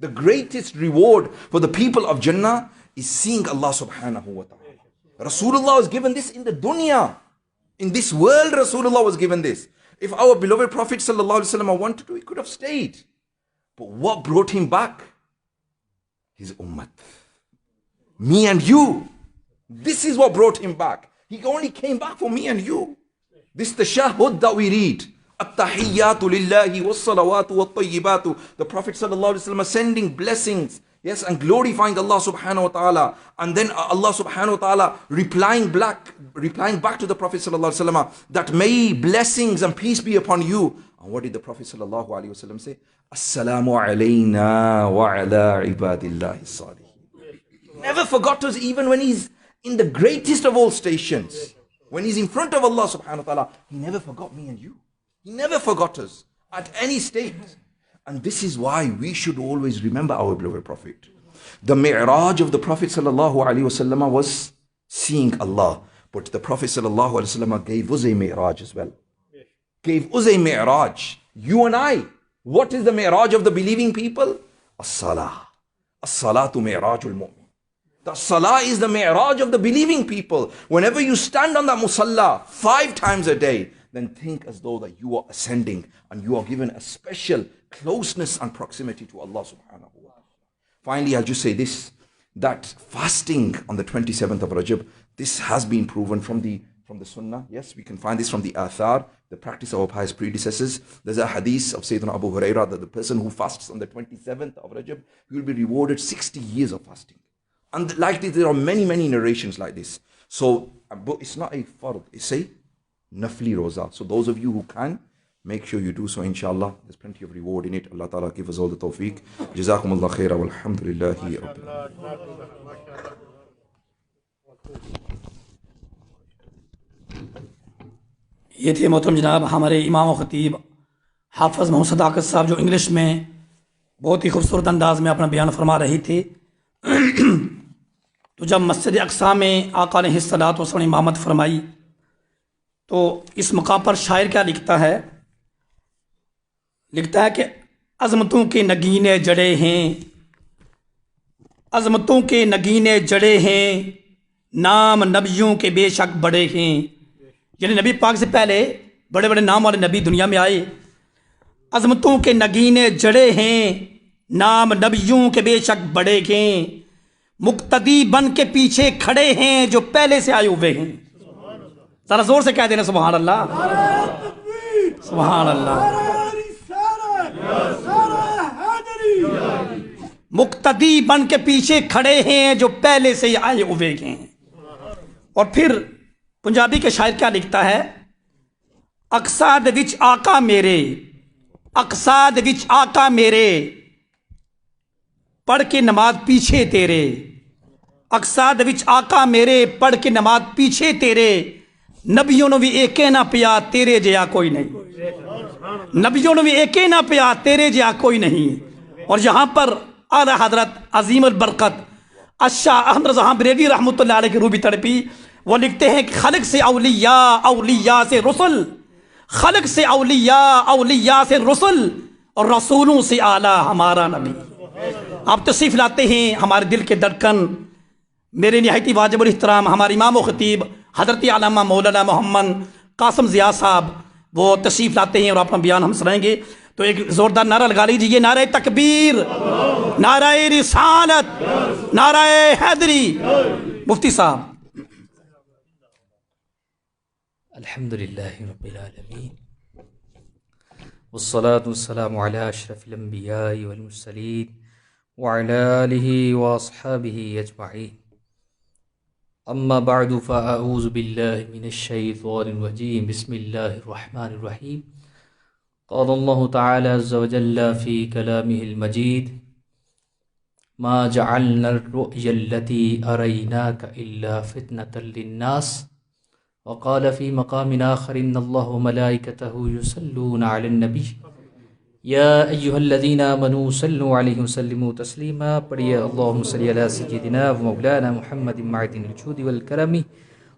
The greatest reward for the people of Jannah is seeing Allah subhanahu wa ta'ala. Rasulullah was given this in the dunya. In this world, Rasulullah was given this. If our beloved Prophet sallallahu alaihi wasallam wanted to, he could have stayed. But what brought him back? His ummat. Me and you. This is what brought him back. He only came back for me and you. This tashahhud that we read. At-tahiyyatu lillahi was-salawatu wat-tayyibatu. The Prophet sallallahu alaihi wasallam sending blessings, yes, and glorifying Allah subhanahu wa ta'ala. And then Allah subhanahu wa ta'ala replying back to the Prophet sallallahu alaihi wasallam that may blessings and peace be upon you. And what did the Prophet sallallahu alaihi wasallam say? Assalamu alayna wa ala ibadillahi salihin. Never forgot us even when he's in the greatest of all stations. When he's in front of Allah subhanahu wa ta'ala, he never forgot me and you. He never forgot us at any state. And this is why we should always remember our beloved Prophet. The Mi'raj of the Prophet sallallahu alaihi wasallam was seeing Allah. But the Prophet sallallahu alaihi wasallam gave us a Mi'raj as well. Gave us a Mi'raj. You and I. What is the Mi'raj of the believing people? As-salah. As-salatu Mi'rajul mu'min. The salah is the Mi'raj of the believing people. Whenever you stand on that musalla 5 times a day, then think as though that you are ascending and you are given a special closeness and proximity to Allah subhanahu wa ta'ala. Finally, I'll just say this, that fasting on the 27th of Rajab, this has been proven from the Sunnah. Yes, we can find this from the Athar, the practice of our pious predecessors. There's a hadith of Sayyidina Abu Hurairah that the person who fasts on the 27th of Rajab, he will be rewarded 60 years of fasting. And like this, there are many, many narrations like this. So, but it's not a fard, it's a nafli roza. So those of you who can, make sure you do so, inshallah. There's plenty of reward in it. Allah Ta'ala give us all the tawfiq. Jazakumullah khaira walhamdulillahi rabbil alamin. یہ تھے محترم جناب ہمارے امام و خطیب حافظ محمد صداقت صاحب، جو انگلش میں بہت ہی خوبصورت انداز میں اپنا بیان فرما رہی تھی. تو جب مسجد اقصی میں آقا علیہ الصلوۃ والسلام نے امامت فرمائی تو اس مقام پر شاعر کیا لکھتا ہے؟ لکھتا ہے کہ عظمتوں کے نگینے جڑے ہیں، عظمتوں کے نگینے جڑے ہیں، نام نبیوں کے بے شک بڑے ہیں. یعنی نبی پاک سے پہلے بڑے بڑے نام والے نبی دنیا میں آئے. عظمتوں کے نگینے جڑے ہیں، نام نبیوں کے بے شک بڑے ہیں. مقتدی بن کے پیچھے کھڑے ہیں جو پہلے سے آئے ہوئے ہیں. ذرا زور سے کہہ دینا سبحان اللہ، سبحان اللہ. مقتدی بن کے پیچھے کھڑے ہیں جو پہلے سے ہی آئے ہوئے ہیں. اور پھر پنجابی کے شاعر کیا لکھتا ہے؟ اقصاد وچ آقا میرے، اقصاد وچ آقا میرے، پڑھ کے نماز پیچھے تیرے. اقصاد وچ آقا میرے، پڑھ کے نماز پیچھے تیرے. نبیوں نے بھی ایکے نہ پیا تیرے جیا کوئی نہیں، نبیوں نے بھی ایکے نہ پیا تیرے جیا کوئی نہیں. اور یہاں پر اعلیٰ حضرت عظیم البرکت الشاہ احمد رضا بریلوی رحمۃ اللہ علیہ کی روح بھی تڑپی. وہ لکھتے ہیں کہ خلق سے اولیاء، اولیاء سے رسل، خلق سے اولیاء، اولیاء سے رسل، اور رسولوں سے اعلیٰ ہمارا نبی. آپ تشریف لاتے ہیں ہمارے دل کے دھڑکن. میرے نہایت واجب الاحترام ہمارے امام و خطیب حضرت علامہ مولانا محمد قاسم ضیاء صاحب وہ تشریف لاتے ہیں اور اپنا بیان ہم سنائیں گے. تو ایک زوردار نعرہ لگا لیجیے، نعرہ تکبیر، نعرہ رسالت، نعرہ حیدری. مفتی صاحب. الحمدللہ رب العالمین والصلاة والسلام علی اشرف الانبیاء والمرسلین وعلی آلہ واصحابہ اجمعین. اما بعد فاعوذ باللہ من الشیطان الرجیم. بسم اللہ الرحمن الرحیم. قال اللہ تعالی عز وجل فی کلامہ المجید ما جعلنا الرؤیا التي اریناک الا فتنة للناس. وقال في مقام آخر إن الله وملائكته يصلون على النبي يا أيها الذين آمنوا صلوا عليه وسلموا تسليما. پڑھیے اللهم صل على سيدنا ومولانا محمد معدن الجود والكرم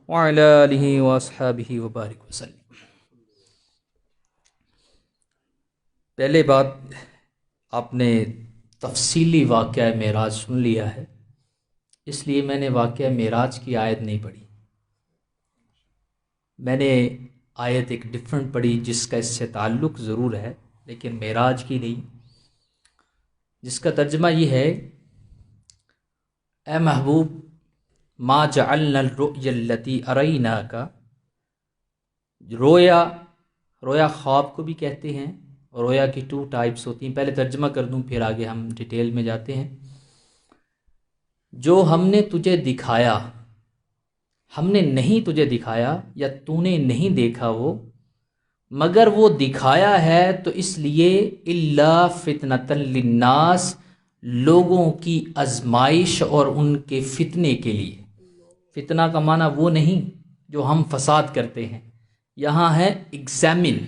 وعلى آله وأصحابه وبارك وسلم. پہلے بات، آپ نے تفصیلی واقعہ معراج سن لیا ہے، اس لیے میں نے واقعہ معراج کی آیت نہیں پڑھی. میں نے آیت ایک ڈفرنٹ پڑھی جس کا اس سے تعلق ضرور ہے لیکن معراج کی نہیں، جس کا ترجمہ یہ ہے: اے محبوب، ما جعلنا الرؤیا التي اریناک. رویا خواب کو بھی کہتے ہیں، اور رویا کی 2 ٹائپس ہوتی ہیں. پہلے ترجمہ کر دوں پھر آگے ہم ڈیٹیل میں جاتے ہیں. جو ہم نے تجھے دکھایا، ہم نے نہیں تجھے دکھایا یا تو نے نہیں دیکھا وہ، مگر وہ دکھایا ہے تو اس لیے الا فتنۃ للناس، لوگوں کی آزمائش اور ان کے فتنے کے لیے. فتنہ کا معنی وہ نہیں جو ہم فساد کرتے ہیں، یہاں ہے examine,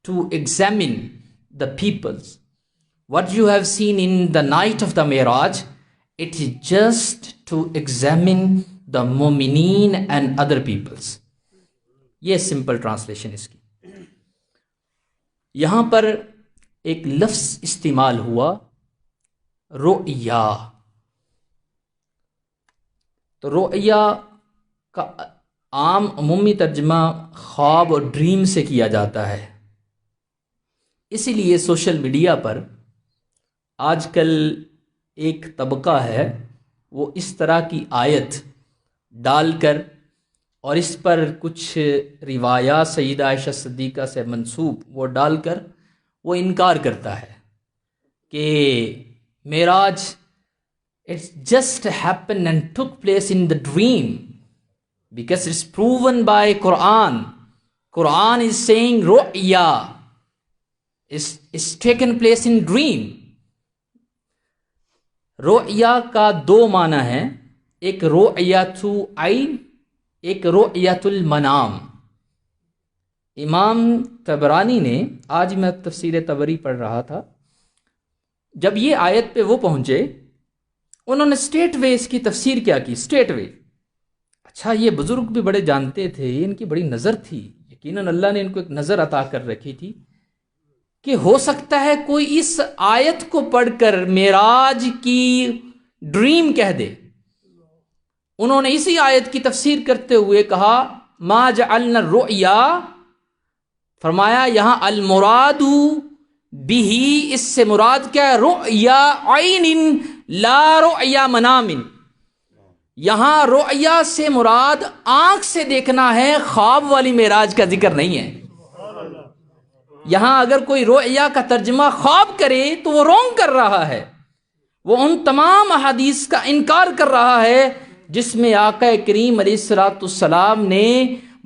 to examine the peoples. What you have seen in the night of the Miraj, it is just to examine the مومنین and other peoples. یہ سمپل ٹرانسلیشن اس کی. یہاں پر ایک لفظ استعمال ہوا رؤیا. تو رؤیا کا عام عمومی ترجمہ خواب اور ڈریم سے کیا جاتا ہے. اسی لیے سوشل میڈیا پر آج کل ایک طبقہ ہے وہ اس طرح کی آیت ڈال کر اور اس پر کچھ روایات سیدہ عائشہ صدیقہ سے منسوب وہ ڈال کر وہ انکار کرتا ہے کہ Miraj it's just happen and took place in the dream because it's proven by Quran. Quran is seeing رؤیا is taken place in dream. رؤیا کا 2 معنی ہیں، ایک رؤیت عین، ایک رؤیت المنام. امام طبرانی نے، آج میں تفسیر طبری پڑھ رہا تھا، جب یہ آیت پہ وہ پہنچے انہوں نے اسٹریٹ وے اس کی تفسیر کیا کی. اسٹریٹ وے، اچھا یہ بزرگ بھی بڑے جانتے تھے، ان کی بڑی نظر تھی، یقیناً اللہ نے ان کو ایک نظر عطا کر رکھی تھی کہ ہو سکتا ہے کوئی اس آیت کو پڑھ کر معراج کی ڈریم کہہ دے. انہوں نے اسی آیت کی تفسیر کرتے ہوئے کہا ما جعلنا الرؤیا، فرمایا یہاں المراد بھی، اس سے مراد کیا ہے؟ رؤیا عین لا رؤیا منام. یہاں رؤیا سے مراد آنکھ سے دیکھنا ہے، خواب والی معراج کا ذکر نہیں ہے۔ یہاں اگر کوئی رؤیا کا ترجمہ خواب کرے تو وہ رونگ کر رہا ہے، وہ ان تمام احادیث کا انکار کر رہا ہے جس میں آقا کریم علیہ الصلوۃ والسلام نے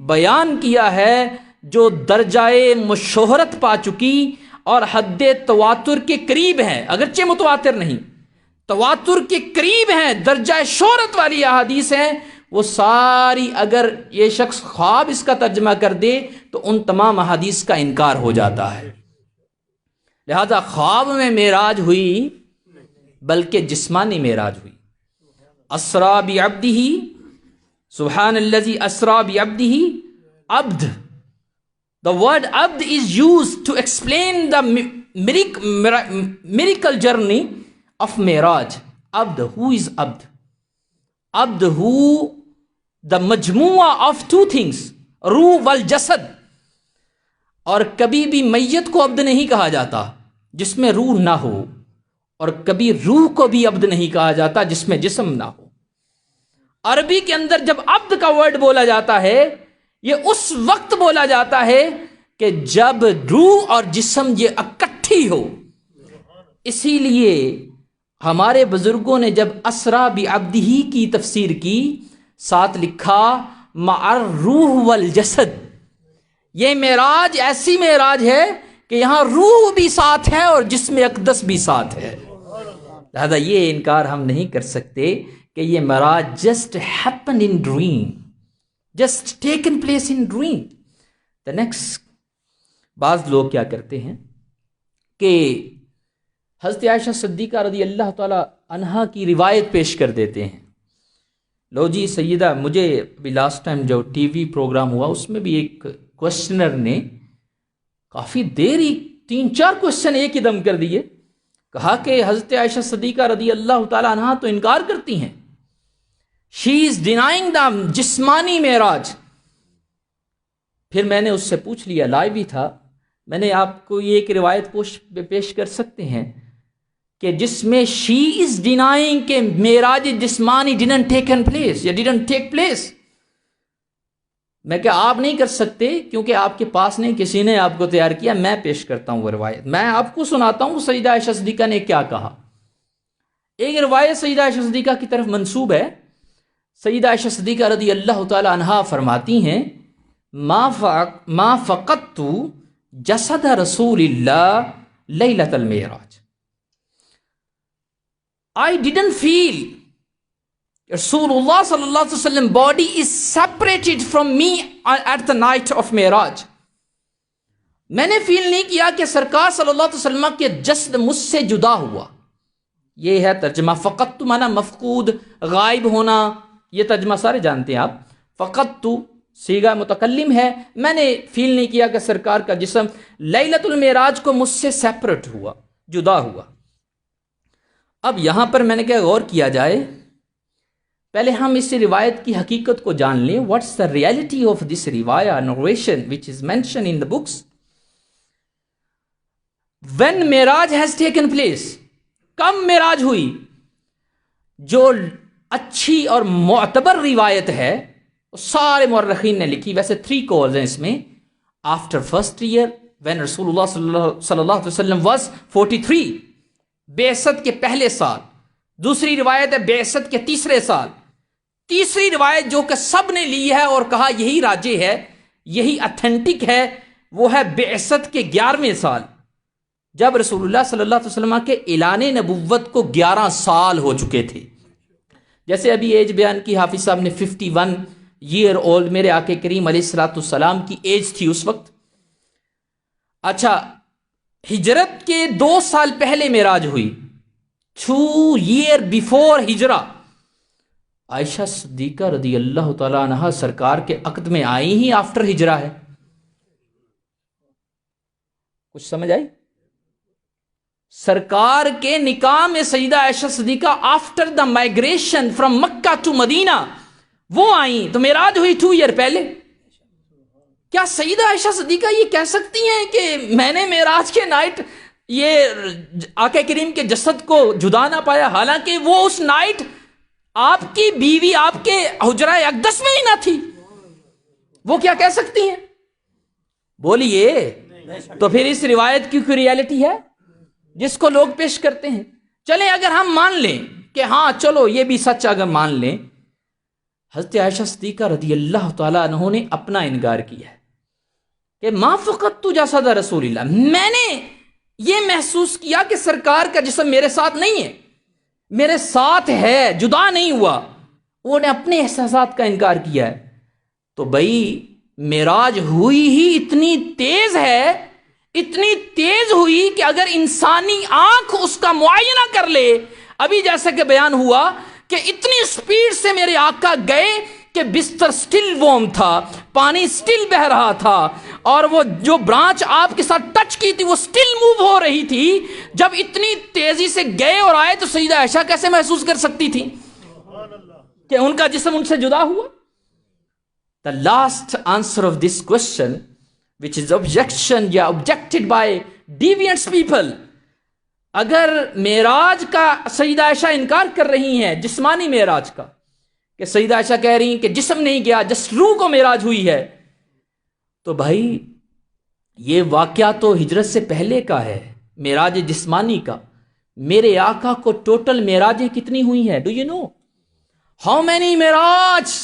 بیان کیا ہے، جو درجہ مشہرت پا چکی اور حد تواتر کے قریب ہیں، اگرچہ متواتر نہیں، تواتر کے قریب ہیں، درجہ شہرت والی احادیث ہیں، وہ ساری اگر یہ شخص خواب اس کا ترجمہ کر دے تو ان تمام احادیث کا انکار ہو جاتا ہے۔ لہذا خواب میں معراج ہوئی بلکہ جسمانی معراج ہوئی۔ اسرا بعبدہ، سبحان الذی اسرا بعبدہ، عبد، the word abd is used to explain the miracle journey of Miraj. Abd, who is Abd? Abd, who the majmua of two things, روح والجسد۔ اور کبھی بھی میت کو عبد نہیں کہا جاتا جس میں روح نہ ہو، اور کبھی روح کو بھی عبد نہیں کہا جاتا جس میں جسم نہ ہو۔ عربی کے اندر جب عبد کا ورڈ بولا جاتا ہے، یہ اس وقت بولا جاتا ہے کہ جب روح اور جسم یہ اکٹھی ہو۔ اسی لیے ہمارے بزرگوں نے جب اسرا بعبدہ کی تفسیر کی، ساتھ لکھا مع الروح والجسد۔ یہ معراج ایسی معراج ہے کہ یہاں روح بھی ساتھ ہے اور جسم اقدس بھی ساتھ ہے۔ لہذا یہ انکار ہم نہیں کر سکتے کہ یہ معراج just happened in dream, just taken place in dream. The next، بعض لوگ کیا کرتے ہیں کہ حضرت عائشہ صدیقہ رضی اللہ تعالی عنہا کی روایت پیش کر دیتے ہیں۔ لو جی سیدہ، مجھے ابھی لاسٹ ٹائم جو ٹی وی پروگرام ہوا اس میں بھی ایک کوشچنر نے کافی دیر ہی 3-4 کوشچن ایک ہی دم کر دیے، کہا کہ حضرت عائشہ صدیقہ رضی اللہ تعالی عنہا تو انکار کرتی ہیں، شی از ڈینائنگ دا جسمانی معراج۔ پھر میں نے اس سے پوچھ لیا، لائیو ہی تھا، میں نے آپ کو یہ ایک روایت پیش کر سکتے ہیں کہ جس میں شی از ڈینائنگ کہ معراج جسمانی ڈیڈنٹ ٹیکن پلیس یا ڈیڈنٹ ٹیک پلیس۔ میں کہ آپ نہیں کر سکتے کیونکہ آپ کے پاس نہیں، کسی نے آپ کو تیار کیا، میں پیش کرتا ہوں وہ روایت، میں آپ کو سناتا ہوں سیدہ عائشہ صدیقہ نے کیا کہا۔ ایک روایت سیدہ عائشہ صدیقہ کی طرف منسوب ہے، سیدہ عائشہ صدیقہ رضی اللہ تعالی عنہا فرماتی ہیں، ما فقدت جسد رسول اللہ لیلۃ المعراج، I didn't feel Rasulullah sallallahu alaihi wasallam body is separated from me at the night of Miraj۔ میں نے فیل نہیں کیا کہ سرکار صلی اللہ علیہ وسلم کے جسد مجھ سے جدا ہوا۔ یہ ہے ترجمہ۔ فقط مانا مفقود، غائب ہونا، یہ ترجمہ سارے جانتے ہیں آپ۔ فقط صیغہ متکلم ہے، میں نے فیل نہیں کیا کہ سرکار کا جسم لیلۃ المعراج کو مجھ سے سیپریٹ ہوا، جدا ہوا۔ اب یہاں پر میں نے کہا غور کیا جائے، پہلے ہم اس روایت کی حقیقت کو جان لیں۔ What's the reality of this روایہ narration which is mention in the books? When Miraj has taken place, کب معراج ہوئی؟ جو اچھی اور معتبر روایت ہے سارے مورخین نے لکھی، ویسے 3 کالز ہیں اس میں۔ آفٹر فرسٹ ایئر وین رسول اللہ صلی اللہ علیہ وسلم واز 43، بعثت کے پہلے سال۔ دوسری روایت ہے بعثت کے تیسرے سال۔ تیسری روایت جو کہ سب نے لی ہے اور کہا یہی راجح ہے، یہی اتھینٹک ہے، وہ ہے بعثت کے 11ویں سال، جب رسول اللہ صلی اللہ علیہ وسلم کے اعلان نبوت کو 11 سال ہو چکے تھے۔ جیسے ابھی ایج بیان کی حافظ صاحب نے، 51 ایئر اولڈ میرے آقا کریم علیہ الصلوۃ والسلام کی ایج تھی اس وقت۔ اچھا، ہجرت کے 2 سال پہلے معراج ہوئی، 2 years before ہجرہ۔ عائشہ صدیقہ رضی اللہ تعالی عنہا سرکار کے عقد میں آئی ہی آفٹر ہجرہ ہے۔ کچھ سمجھ آئی؟ سرکار کے نکاح میں Syeda Aisha Siddiqa after the migration from Mecca to Medina وہ آئیں، تو معراج ہوئی 2 years پہلے۔ کیا سیدہ عائشہ صدیقہ یہ کہہ سکتی ہیں کہ میں نے معراج کے نائٹ یہ آقا کریم کے جسد کو جدا نہ پایا، حالانکہ وہ اس نائٹ آپ کی بیوی آپ کے حجرہ اقدس میں ہی نہ تھی، وہ کیا کہہ سکتی ہیں؟ بولیے، تو پھر اس روایت کی کوئی ریالٹی ہے جس کو لوگ پیش کرتے ہیں؟ چلیں اگر ہم مان لیں کہ ہاں چلو یہ بھی سچ اگر مان لیں، حضرت عائشہ صدیقہ رضی اللہ تعالیٰ عنہ نے اپنا انکار کیا ہے کہ ما فقدت جسد رسول اللہ، میں نے یہ محسوس کیا کہ سرکار کا جسم میرے ساتھ نہیں ہے، میرے ساتھ ہے، جدا نہیں ہوا. وہ نے اپنے احساسات کا انکار کیا ہے. تو بھائی معراج ہوئی ہی اتنی تیز ہے، اتنی تیز ہوئی کہ اگر انسانی آنکھ اس کا معائنہ کر لے، ابھی جیسا کہ بیان ہوا کہ اتنی سپیڈ سے میرے آقا گئے کہ بستر سٹل وارم تھا، پانی سٹل بہ رہا تھا، اور وہ جو برانچ آپ کے ساتھ ٹچ کی تھی وہ سٹل موو ہو رہی تھی. جب اتنی تیزی سے گئے اور آئے تو سیدہ عائشہ کیسے محسوس کر سکتی تھی کہ ان کا جسم ان سے جدا ہوا؟ The last answer of this question, which is objection یا objected by deviant people، اگر معراج کا سیدہ عائشہ انکار کر رہی ہیں، جسمانی معراج کا، کہ سیدہ عائشہ کہہ رہی ہیں کہ جسم نہیں گیا، جس روح کو معراج ہوئی ہے، تو بھائی یہ واقعہ تو ہجرت سے پہلے کا ہے، معراج جسمانی کا. میرے آقا کو ٹوٹل معراجیں کتنی ہوئی ہیں؟ Do you know how many Miraj?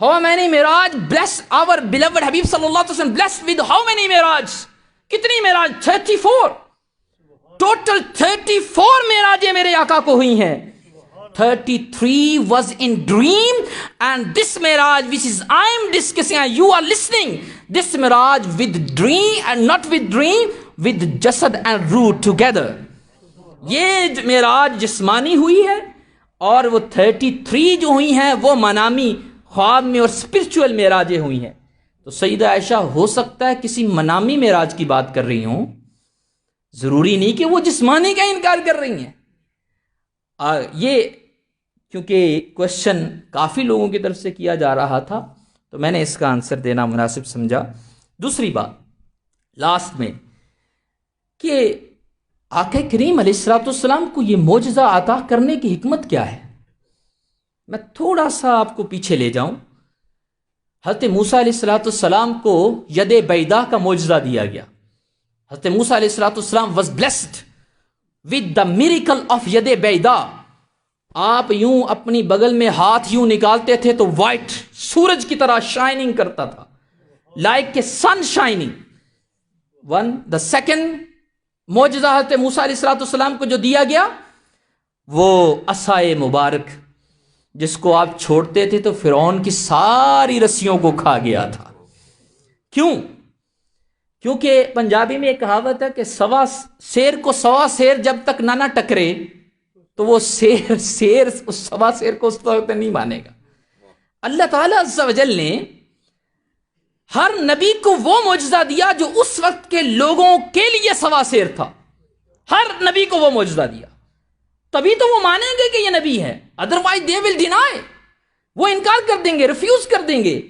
How many miraj? Bless our beloved Habib sallallahu alaihi wasallam. Blessed with how many miraj? کتنی معراج؟ 34. Total 34 معراجیں میرے آقا کو ہوئی ہیں. 33 was in dream, and this miraj which is I am discussing and you are listening, this miraj with dream and not with dream, with jasad and ruh together. یہ معراج جسمانی ہوئی ہے، اور وہ 33 جو ہوئی ہیں وہ منامی خواب میں اور اسپرچول معراجیں ہوئی ہیں. تو سیدہ عائشہ ہو سکتا ہے کسی منامی معراج کی بات کر رہی ہوں، ضروری نہیں کہ وہ جسمانی کا انکار کر رہی ہیں. یہ کیونکہ کوشچن کافی لوگوں کی طرف سے کیا جا رہا تھا تو میں نے اس کا آنسر دینا مناسب سمجھا. دوسری بات لاسٹ میں کہ آقا کریم علیہ الصلوۃ والسلام کو یہ معجزہ عطا کرنے کی حکمت کیا ہے؟ میں تھوڑا سا آپ کو پیچھے لے جاؤں. حضرت موسیٰ علیہ الصلوۃ والسلام کو ید بیضاء کا معجزہ دیا گیا. حضرت موسیٰ علیہ الصلوۃ والسلام was blessed with the miracle of ید بیضاء. آپ یوں اپنی بغل میں ہاتھ یوں نکالتے تھے تو وائٹ سورج کی طرح شائننگ کرتا تھا، like a sun shining. The second معجزہ حضرت موسیٰ علیہ الصلوۃ والسلام کو جو دیا گیا وہ عصائے مبارک، جس کو آپ چھوڑتے تھے تو فرعون کی ساری رسیوں کو کھا گیا تھا. کیوں؟ کیونکہ پنجابی میں ایک کہاوت ہے کہ شیر کو سوا شیر جب تک نہ ٹکرے تو وہ شیر اس سوا شیر کو اس وقت نہیں مانے گا. اللہ تعالیٰ عز و جل نے ہر نبی کو وہ معجزہ دیا جو اس وقت کے لوگوں کے لیے سوا شیر تھا. ہر نبی کو وہ معجزہ دیا، تبھی تو وہ مانیں گے کہ یہ نبی ہے. ادروائز دے ول ڈینائی، وہ انکار کر دیں گے، ریفیوز کر دیں گے.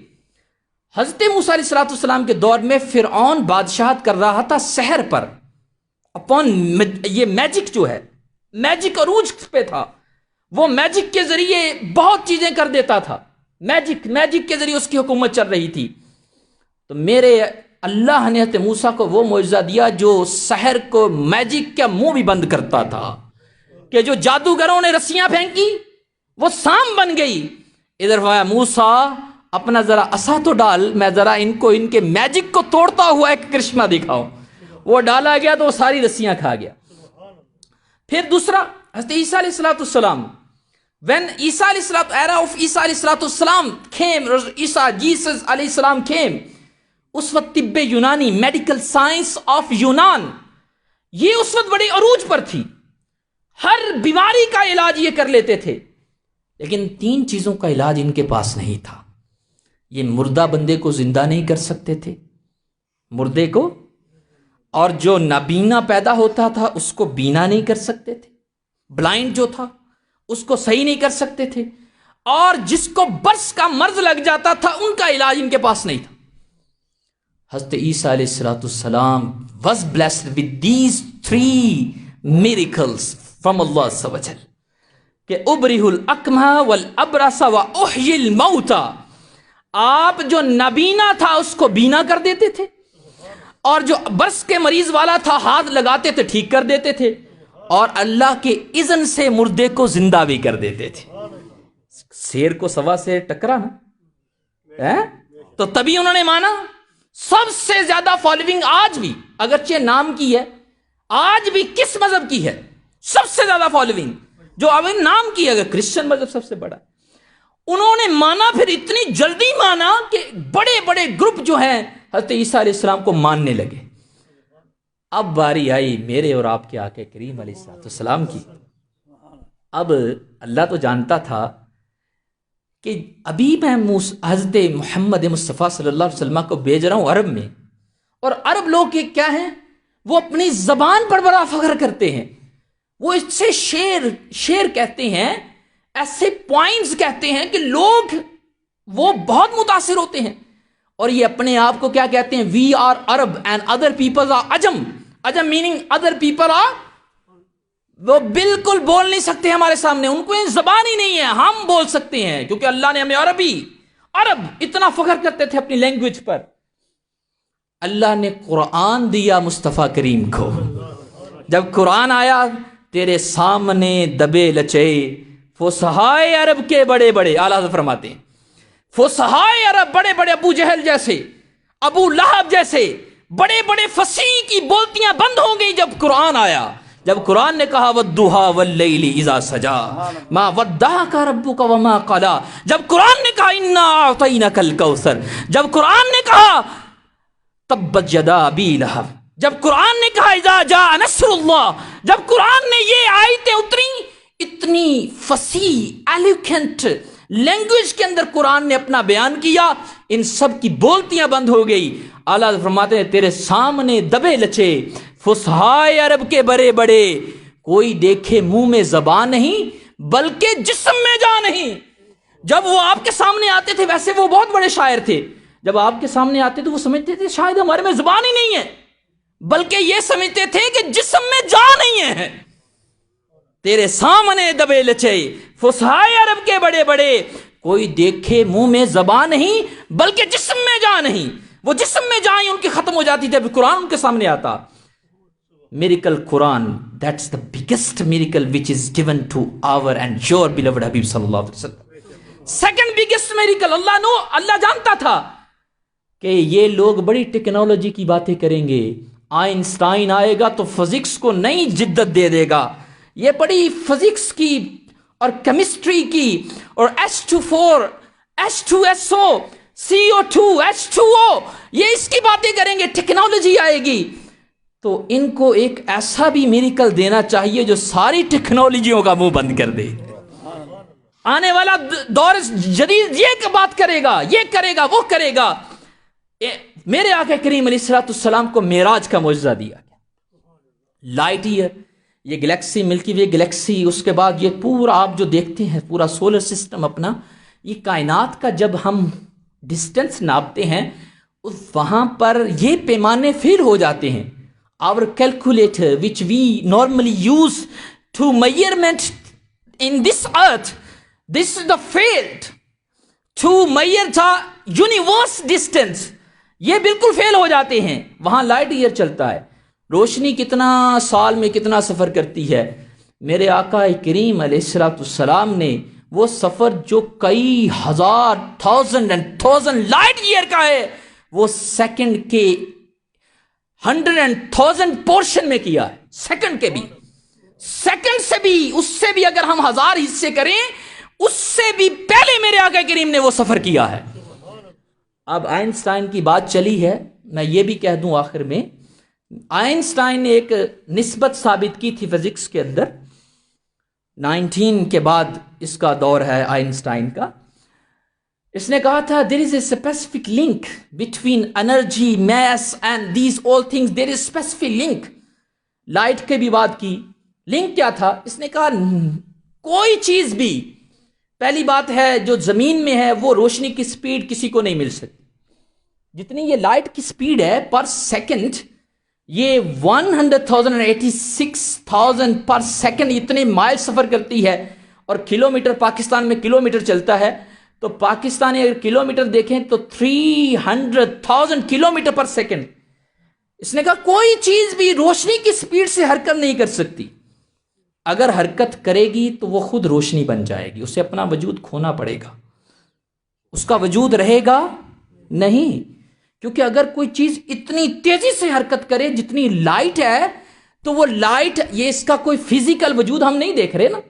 حضرت موسیٰ علیہ الصلوۃ والسلام کے دور میں فرعون بادشاہت کر رہا تھا سحر پر، اپون یہ میجک جو ہے، میجک عروج پہ تھا. وہ میجک کے ذریعے بہت چیزیں کر دیتا تھا، میجک کے ذریعے اس کی حکومت چل رہی تھی. تو میرے اللہ نے حضرت موسیٰ کو وہ معجزہ دیا جو سحر کو، میجک کا منہ بھی بند کرتا تھا، کہ جو جادوگروں نے رسیاں پھینکی وہ سام بن گئی. ادھر فرمایا موسیٰ اپنا ذرا عصا تو ڈال، میں ذرا ان کے میجک کو توڑتا ہوا ایک کرشمہ دکھاؤں. وہ ڈالا گیا تو وہ ساری رسیاں کھا گیا. پھر دوسرا حضرت عیسیٰ علیہ الصلوۃ والسلام، when عیسیٰ علیہ الصلوۃ era of عیسیٰ علیہ الصلوۃ والسلام came، جیسس علیہ السلام came، اس وقت طب یونانی، میڈیکل سائنس آف یونان، یہ اس وقت بڑی عروج پر تھی. ہر بیماری کا علاج یہ کر لیتے تھے، لیکن 3 چیزوں کا علاج ان کے پاس نہیں تھا. یہ مردہ بندے کو زندہ نہیں کر سکتے تھے، مردے کو، اور جو نابینا پیدا ہوتا تھا اس کو بینا نہیں کر سکتے تھے، بلائنڈ جو تھا اس کو صحیح نہیں کر سکتے تھے، اور جس کو برس کا مرض لگ جاتا تھا ان کا علاج ان کے پاس نہیں تھا. حضرت عیسیٰ علیہ الصلوۃ والسلام was blessed with these 3 miracles from Allah عز و جل. کہ ابرہ الاکمہ والابرص واحیی الموتى، آپ جو نابینا تھا اس کو بینا کر دیتے تھے، اور جو برس کے مریض والا تھا ہاتھ لگاتے تھے ٹھیک کر دیتے تھے، اور اللہ کے اذن سے مردے کو زندہ بھی کر دیتے تھے۔ شیر کو سوا سے ٹکرا نا، تو تبھی انہوں نے مانا۔ سب سے زیادہ فالوئنگ آج بھی، اگرچہ نام کی ہے، آج بھی کس مذہب کی ہے سب سے زیادہ فالوئنگ؟ جو اب نام کی ہے، اگر کرسچن مذہب سب سے بڑا۔ انہوں نے مانا، پھر اتنی جلدی مانا کہ بڑے بڑے گروپ جو ہیں حضرت عیسیٰ علیہ السلام کو ماننے لگے۔ اب باری آئی میرے اور آپ کے آقا کریم علیہ السلام کی۔ اب اللہ تو جانتا تھا کہ ابھی میں حضرت محمد مصطفیٰ صلی اللہ علیہ وسلم کو بھیج رہا ہوں عرب میں، اور عرب لوگ کیا ہیں، وہ اپنی زبان پر بڑا فخر کرتے ہیں، وہ اس سے شعر کہتے ہیں، ایسے پوائنٹس کہتے ہیں کہ لوگ وہ بہت متاثر ہوتے ہیں، اور یہ اپنے آپ کو کیا کہتے ہیں، we are Arab and other people are عجم۔ عجم میننگ ادر پیپل آر، وہ بالکل بول نہیں سکتے ہمارے سامنے، ان کو زبان ہی نہیں ہے، ہم بول سکتے ہیں کیونکہ اللہ نے ہمیں عرب اتنا فخر کرتے تھے اپنی لینگویج پر۔ اللہ نے قرآن دیا مصطفیٰ کریم کو، جب قرآن آیا، تیرے سامنے دبے لچے فصحائے عرب کے بڑے بڑے، اعلیٰ حضرت فرماتے ہیں فصحائے عرب، بڑے بڑے ابو جہل جیسے، ابو لہب جیسے بڑے بڑے فصیح کی بولتیاں بند ہو گئی جب قرآن آیا۔ جب قرآن نے کہا وَالضُّحَىٰ وَاللَّيْلِ إِذَا سَجَىٰ مَا وَدَّعَكَ رَبُّكَ وَمَا قَلَىٰ، جب قرآن نے کہا إِنَّا أَعْطَيْنَاكَ الْكَوْثَرَ، جب قرآن نے کہا تبت یدا ابی لہب، جب قرآن نے کہا اذا جاء نصر اللہ، جب قرآن نے یہ آیتیں اتری، اتنی فصیح ایلیگنٹ لینگویج کے اندر قرآن نے اپنا بیان کیا، ان سب کی بولتیاں بند ہو گئی۔ اعلیٰ فرماتے ہیں تیرے سامنے دبے لچے فصحائے عرب کے بڑے بڑے، کوئی دیکھے منہ میں زبان نہیں بلکہ جسم میں جان نہیں۔ جب وہ آپ کے سامنے آتے تھے، ویسے وہ بہت بڑے شاعر تھے، جب آپ کے سامنے آتے تو وہ سمجھتے تھے شاید ہمارے میں زبان ہی نہیں ہے، بلکہ یہ سمجھتے تھے کہ جسم میں جان نہیں ہے۔ تیرے سامنے دبے لچے فصحائے عرب کے بڑے بڑے، کوئی دیکھے منہ میں زبان نہیں بلکہ جسم میں جان نہیں۔ وہ جسم میں جائیں ان کی ختم ہو جاتی تھی، ابھی قرآن ان کے سامنے آتا۔ Miracle Quran, that's the biggest miracle which is given to our and your beloved Habib صلی اللہ علیہ وسلم۔ second biggest miracle، اللہ جانتا تھا کہ یہ لوگ بڑی ٹیکنالوجی کی باتیں کریں گے، آئنسٹائن آئے گا تو فزکس کو نئی جدت دے دے گا، یہ بڑی فزکس کی اور کیمسٹری کی اور H2 H2SO CO2 H2O، یہ اس کی باتیں کریں گے، ٹیکنالوجی آئے گی۔ تو ان کو ایک ایسا بھی میریکل دینا چاہیے جو ساری ٹیکنالوجیوں کا منہ بند کر دے۔ آنے والا دور جدید یہ بات کرے گا، یہ کرے گا، وہ کرے گا۔ میرے آقا کریم علیہ السلام کو معراج کا معجزہ دیا گیا۔ لائٹ ایئر، یہ گلیکسی، ملکی وے گلیکسی، اس کے بعد یہ پورا آپ جو دیکھتے ہیں پورا سولر سسٹم اپنا، یہ کائنات کا جب ہم ڈسٹینس ناپتے ہیں وہاں پر یہ پیمانے فیل ہو جاتے ہیں۔ Our calculator which we normally use to measurement in this earth, this is the failed to measure the universe distance، یہ بالکل فیل ہو جاتے ہیں۔ وہاں لائٹ ایئر چلتا ہے، روشنی کتنا سال میں کتنا سفر کرتی ہے۔ میرے آقا کریم علیہ السلام نے وہ سفر جو کئی ہزار تھاؤزنڈ لائٹ ایئر کا ہے، وہ سیکنڈ کے 100,000 پورشن میں کیا ہے، سیکنڈ کے بھی، سیکنڈ سے بھی، اس سے بھی اگر ہم 1000 حصے کریں اس سے بھی پہلے میرے آقا کریم نے وہ سفر کیا ہے۔ اب آئنسٹائن کی بات چلی ہے، میں یہ بھی کہہ دوں آخر میں، آئنسٹائن نے ایک نسبت ثابت کی تھی فزکس کے اندر، 19 کے بعد اس کا دور ہے آئنسٹائن کا۔ اس نے کہا تھا there is a specific link between energy, mass and these all things, there is specific link۔ Light کے بھی بات کی، لنک کیا تھا؟ اس نے کہا کوئی چیز بھی، پہلی بات ہے جو زمین میں ہے وہ روشنی کی سپیڈ کسی کو نہیں مل سکتی، جتنی یہ لائٹ کی سپیڈ ہے پر سیکنڈ، یہ 100,086,000 پر سیکنڈ اتنے مائل سفر کرتی ہے، اور کلومیٹر پاکستان میں کلومیٹر چلتا ہے، تو پاکستانی اگر کلومیٹر دیکھیں تو 300,000 کلومیٹر پر سیکنڈ. اس نے کہا کوئی چیز بھی روشنی کی سپیڈ سے حرکت نہیں کر سکتی. اگر حرکت کرے گی تو وہ خود روشنی بن جائے گی، اسے اپنا وجود کھونا پڑے گا، اس کا وجود رہے گا نہیں. کیونکہ اگر کوئی چیز اتنی تیزی سے حرکت کرے جتنی لائٹ ہے، تو وہ لائٹ، یہ اس کا کوئی فزیکل وجود ہم نہیں دیکھ رہے نا،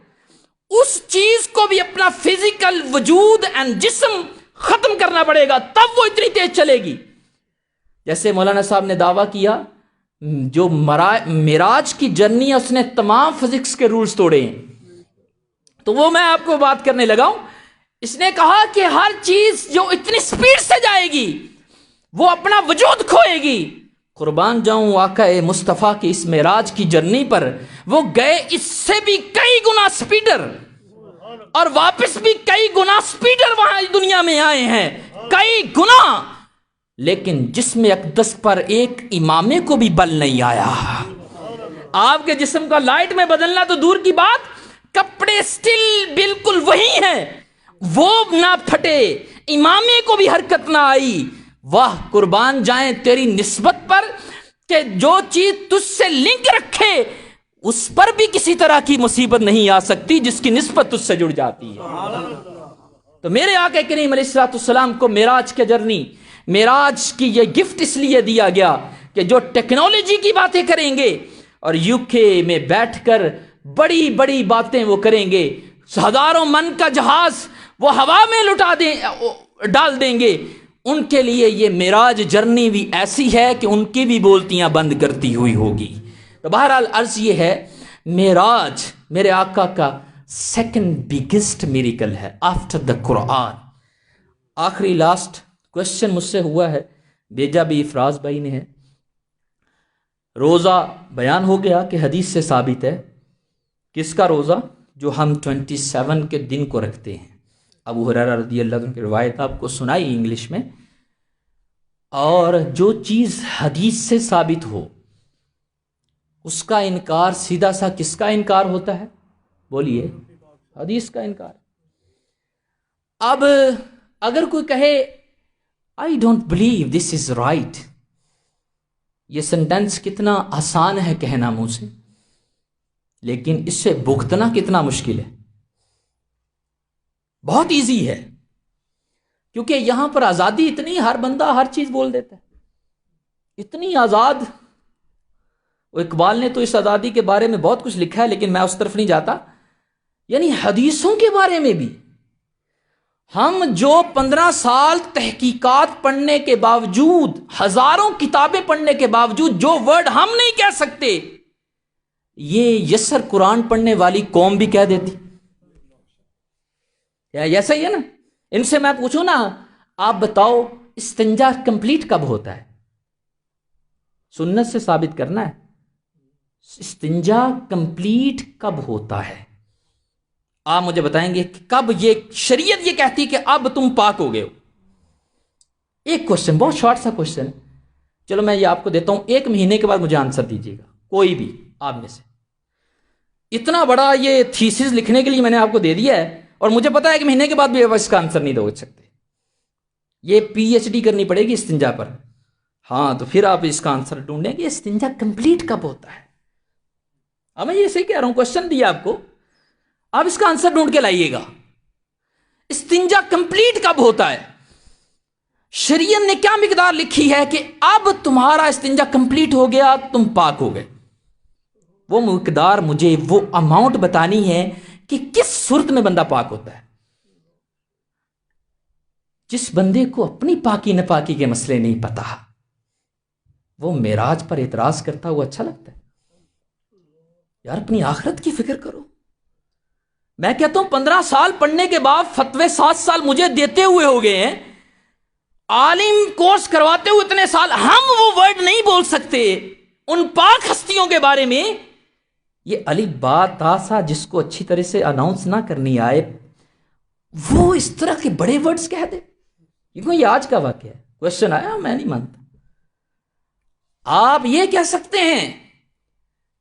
اس چیز کو بھی اپنا فزیکل وجود اینڈ جسم ختم کرنا پڑے گا، تب وہ اتنی تیز چلے گی. جیسے مولانا صاحب نے دعویٰ کیا جو معراج کی جرنی ہے اس نے تمام فزکس کے رولز توڑے ہیں. تو وہ میں آپ کو بات کرنے لگا ہوں. اس نے کہا کہ ہر چیز جو اتنی سپیڈ سے جائے گی وہ اپنا وجود کھوئے گی. قربان جاؤں آقا مصطفیٰ کی اس معراج کی جرنی پر، وہ گئے اس سے بھی کئی گنا سپیڈر، اور واپس بھی کئی گنا سپیڈر وہاں دنیا میں آئے ہیں، کئی گنا. لیکن جسم اقدس پر ایک امامے کو بھی بل نہیں آیا. آپ کے جسم کا لائٹ میں بدلنا تو دور کی بات، کپڑے سٹل بالکل وہی ہیں، وہ نہ پھٹے، امامے کو بھی حرکت نہ آئی. واہ قربان جائیں تیری نسبت پر کہ جو چیز تجھ سے لنک رکھے اس پر بھی کسی طرح کی مصیبت نہیں آ سکتی جس کی نسبت تجھ سے جڑ جاتی ہے. تو میرے آقا کریم علیہ السلام کو معراج کے جرنی، معراج کی یہ گفٹ اس لیے دیا گیا کہ جو ٹیکنالوجی کی باتیں کریں گے اور یو کے میں بیٹھ کر بڑی بڑی باتیں وہ کریں گے، ہزاروں من کا جہاز وہ ہوا میں ڈال دیں گے، ان کے لیے یہ معراج جرنی بھی ایسی ہے کہ ان کی بھی بولتیاں بند کرتی ہوئی ہوگی. تو بہرحال عرض یہ ہے، معراج میرے آقا کا سیکنڈ بگیسٹ میریکل ہے آفٹر دا قرآن. آخری لاسٹ کوشچن مجھ سے ہوا ہے، بھیجا بھی افراز بھائی نے ہے. روزہ بیان ہو گیا کہ حدیث سے ثابت ہے. کس کا روزہ؟ جو ہم 27 کے دن کو رکھتے ہیں. ابو ہریرہ رضی اللہ عنہ کی روایت آپ کو سنائی انگلش میں. اور جو چیز حدیث سے ثابت ہو اس کا انکار سیدھا سا کس کا انکار ہوتا ہے؟ بولیے، حدیث کا انکار. اب اگر کوئی کہے I don't believe this is right، یہ سنٹینس کتنا آسان ہے کہنا منہ سے، لیکن اس سے بھگتنا کتنا مشکل ہے. بہت ایزی ہے، کیونکہ یہاں پر آزادی اتنی، ہر بندہ ہر چیز بول دیتا ہے، اتنی آزاد. اقبال نے تو اس آزادی کے بارے میں بہت کچھ لکھا ہے، لیکن میں اس طرف نہیں جاتا. یعنی حدیثوں کے بارے میں بھی ہم جو 15 سال تحقیقات پڑھنے کے باوجود، ہزاروں کتابیں پڑھنے کے باوجود جو ورڈ ہم نہیں کہہ سکتے، یہ یسر قرآن پڑھنے والی قوم بھی کہہ دیتی. ایسا ہی ہے نا. ان سے میں پوچھوں نا، آپ بتاؤ استنجا کمپلیٹ کب ہوتا ہے؟ سنت سے ثابت کرنا ہے. استنجا کمپلیٹ کب ہوتا ہے؟ آپ مجھے بتائیں گے کہ کب یہ شریعت یہ کہتی کہ اب تم پاک ہو گئے ہو. ایک کوشچن، بہت شارٹ سا کوشچن، چلو میں یہ آپ کو دیتا ہوں، 1 مہینے کے بعد مجھے آنسر دیجیے گا، کوئی بھی آپ میں سے. اتنا بڑا یہ تھیسس لکھنے کے لیے میں نے آپ کو دے دیا ہے، اور مجھے پتا ہے کہ مہینے کے بعد بھی آپ اس کا آنسر نہیں دے سکتے. یہ PhD کرنی پڑے گی استنجا پر. ہاں تو پھر آپ اس کا آنسر ڈھونڈیں گے استنجا کمپلیٹ کب ہوتا ہے. اب میں یہ صحیح کہہ رہا ہوں، کوشچن دیا آپ کو، آپ اس کا آنسر ڈھونڈ کے لائیے گا. استنجا کمپلیٹ کب ہوتا ہے؟ شریعت نے کیا مقدار لکھی ہے کہ اب تمہارا استنجا کمپلیٹ ہو گیا، تم پاک ہو گئے؟ وہ مقدار، مجھے وہ اماؤنٹ بتانی ہے کہ کس صورت میں بندہ پاک ہوتا ہے. جس بندے کو اپنی پاکی نپاکی کے مسئلے نہیں پتا، وہ معراج پر اعتراض کرتا ہوا اچھا لگتا ہے. یار اپنی آخرت کی فکر کرو. میں کہتا ہوں 15 سال پڑھنے کے بعد فتوے 7 سال مجھے دیتے ہوئے ہو گئے ہیں، عالم کورس کرواتے ہوئے اتنے سال، ہم وہ ورڈ نہیں بول سکتے ان پاک ہستیوں کے بارے میں. یہ علی بات تاسا جس کو اچھی طرح سے اناؤنس نہ کرنی آئے، وہ اس طرح کے بڑے ورڈز کہہ دے. یہ آج کا واقعہ ہے. کوشچن آیا، میں نہیں مانتا. آپ یہ کہہ سکتے ہیں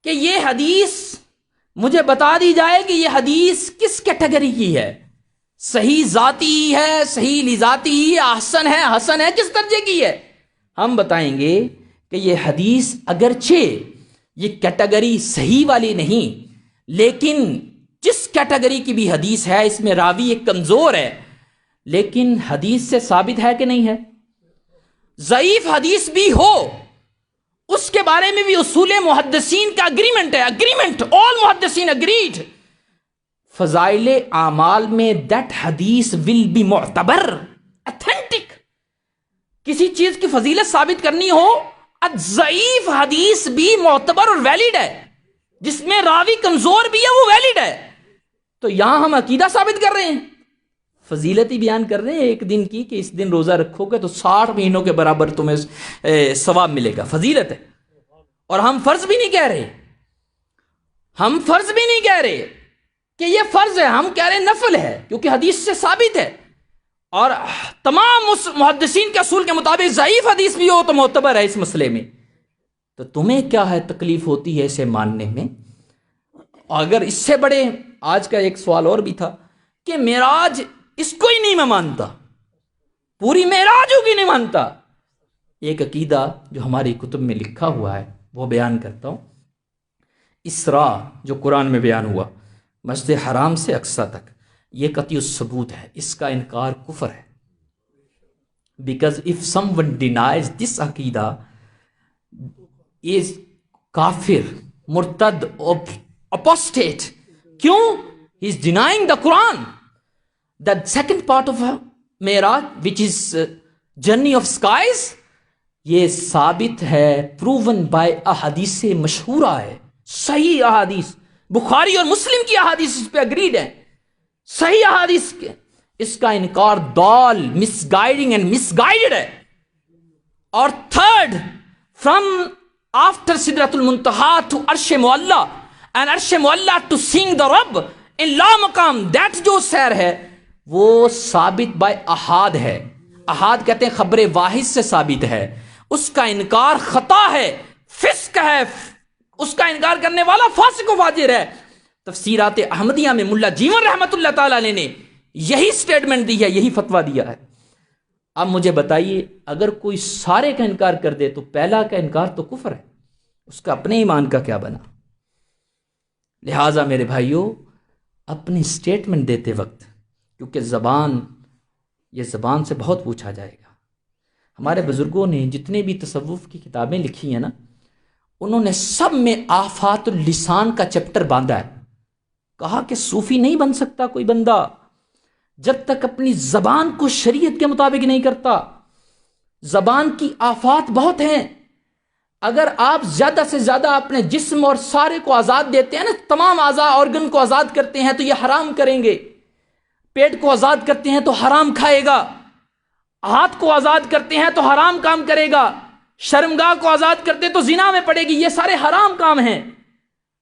کہ یہ حدیث مجھے بتا دی جائے کہ یہ حدیث کس کیٹیگری کی ہے، صحیح ذاتی ہے، صحیح لذاتی ہے، حسن ہے، کس درجے کی ہے؟ ہم بتائیں گے کہ یہ حدیث اگرچہ یہ کیٹیگری صحیح والی نہیں، لیکن جس کیٹیگری کی بھی حدیث ہے اس میں راوی ایک کمزور ہے، لیکن حدیث سے ثابت ہے کہ نہیں ہے؟ ضعیف حدیث بھی ہو اس کے بارے میں بھی اصول محدثین کا اگریمنٹ ہے، آل محدثین اگریڈ، فضائل اعمال میں دیٹ حدیث ول بی معتبر اتھینٹک. کسی چیز کی فضیلت ثابت کرنی ہو، ضعیف حدیث بھی معتبر اور ویلڈ ہے، جس میں راوی کمزور بھی ہے وہ ویلڈ ہے. تو یہاں ہم عقیدہ ثابت کر رہے ہیں، فضیلت ہی بیان کر رہے ہیں ایک دن کی کہ اس دن روزہ رکھو گے تو 60 مہینوں کے برابر تمہیں ثواب ملے گا، فضیلت ہے. اور ہم فرض بھی نہیں کہہ رہے کہ یہ فرض ہے، ہم کہہ رہے ہیں نفل ہے، کیونکہ حدیث سے ثابت ہے. اور تمام اس محدثین کے اصول کے مطابق ضعیف حدیث بھی ہو تو معتبر ہے اس مسئلے میں. تو تمہیں کیا ہے تکلیف ہوتی ہے اسے ماننے میں؟ اگر اس سے بڑے، آج کا ایک سوال اور بھی تھا کہ معراج اس کو ہی نہیں میں مانتا، پوری معراج ہوگی نہیں مانتا. ایک عقیدہ جو ہماری کتب میں لکھا ہوا ہے وہ بیان کرتا ہوں. اسراء جو قرآن میں بیان ہوا مسجد حرام سے اقصیٰ تک، یہ قطعی الثبوت ہے، اس کا انکار کفر ہے. Because if someone denies this عقیدہ از کافر، مرتد، اپوسٹیٹ. کیوں؟ He is denying the Quran. The second part of Miraj which is journey of skies, یہ ثابت ہے، پروون بائی احادیث مشہورہ ہے، صحیح احادیث، بخاری اور مسلم کی احادیث اس پہ اگریڈ ہیں، صحیح احادیث کے. اس کا انکار ضال، مس گائیڈنگ اینڈ مس گائیڈڈ ہے. اور تھرڈ، فرام آفٹر سدرۃ المنتہا ٹو عرش معلی اینڈ عرش معلی ٹو سینگ دا رب ان لا مقام، دیٹ جو سیر ہے وہ ثابت بائی احاد ہے. احاد کہتے ہیں خبر واحد سے ثابت ہے. اس کا انکار خطا ہے، فسق ہے، اس کا انکار کرنے والا فاسق و فاجر ہے. تفسیرات احمدیہ میں ملا جیون رحمت اللہ تعالی علیہ نے یہی سٹیٹمنٹ دی ہے، یہی فتویٰ دیا ہے. اب مجھے بتائیے اگر کوئی سارے کا انکار کر دے تو پہلا کا انکار تو کفر ہے، اس کا اپنے ایمان کا کیا بنا؟ لہٰذا میرے بھائیوں، اپنی سٹیٹمنٹ دیتے وقت، کیونکہ یہ زبان سے بہت پوچھا جائے گا. ہمارے بزرگوں نے جتنے بھی تصوف کی کتابیں لکھی ہیں نا، انہوں نے سب میں آفات اللسان کا چیپٹر باندھا ہے. کہا کہ صوفی نہیں بن سکتا کوئی بندہ جب تک اپنی زبان کو شریعت کے مطابق نہیں کرتا. زبان کی آفات بہت ہیں. اگر آپ زیادہ سے زیادہ اپنے جسم اور سارے کو آزاد دیتے ہیں نا، تمام اعضاء آرگن کو آزاد کرتے ہیں تو یہ حرام کریں گے. پیٹ کو آزاد کرتے ہیں تو حرام کھائے گا، ہاتھ کو آزاد کرتے ہیں تو حرام کام کرے گا، شرمگاہ کو آزاد کرتے تو زنا میں پڑے گی. یہ سارے حرام کام ہیں.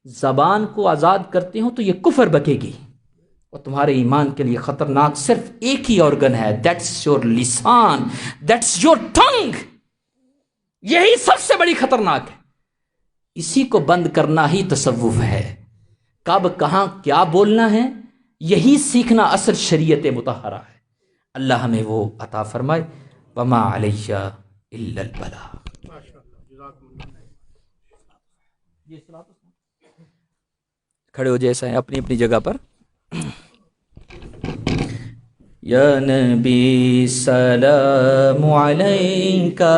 زبان کو آزاد کرتے ہو تو یہ کفر بکے گی، اور تمہارے ایمان کے لیے خطرناک صرف ایک ہی آرگن ہے، دیٹس یور لسان، دیٹس یور ٹنگ. یہی سب سے بڑی خطرناک ہے. اسی کو بند کرنا ہی تصوف ہے. کب کہاں کیا بولنا ہے یہی سیکھنا اصل شریعت مطہرہ ہے. اللہ ہمیں وہ عطا فرمائے. وما علیہ الا البلاغ. کھڑے ہو جیسا ہے اپنی اپنی جگہ پر. یا نبی سلام علیکہ،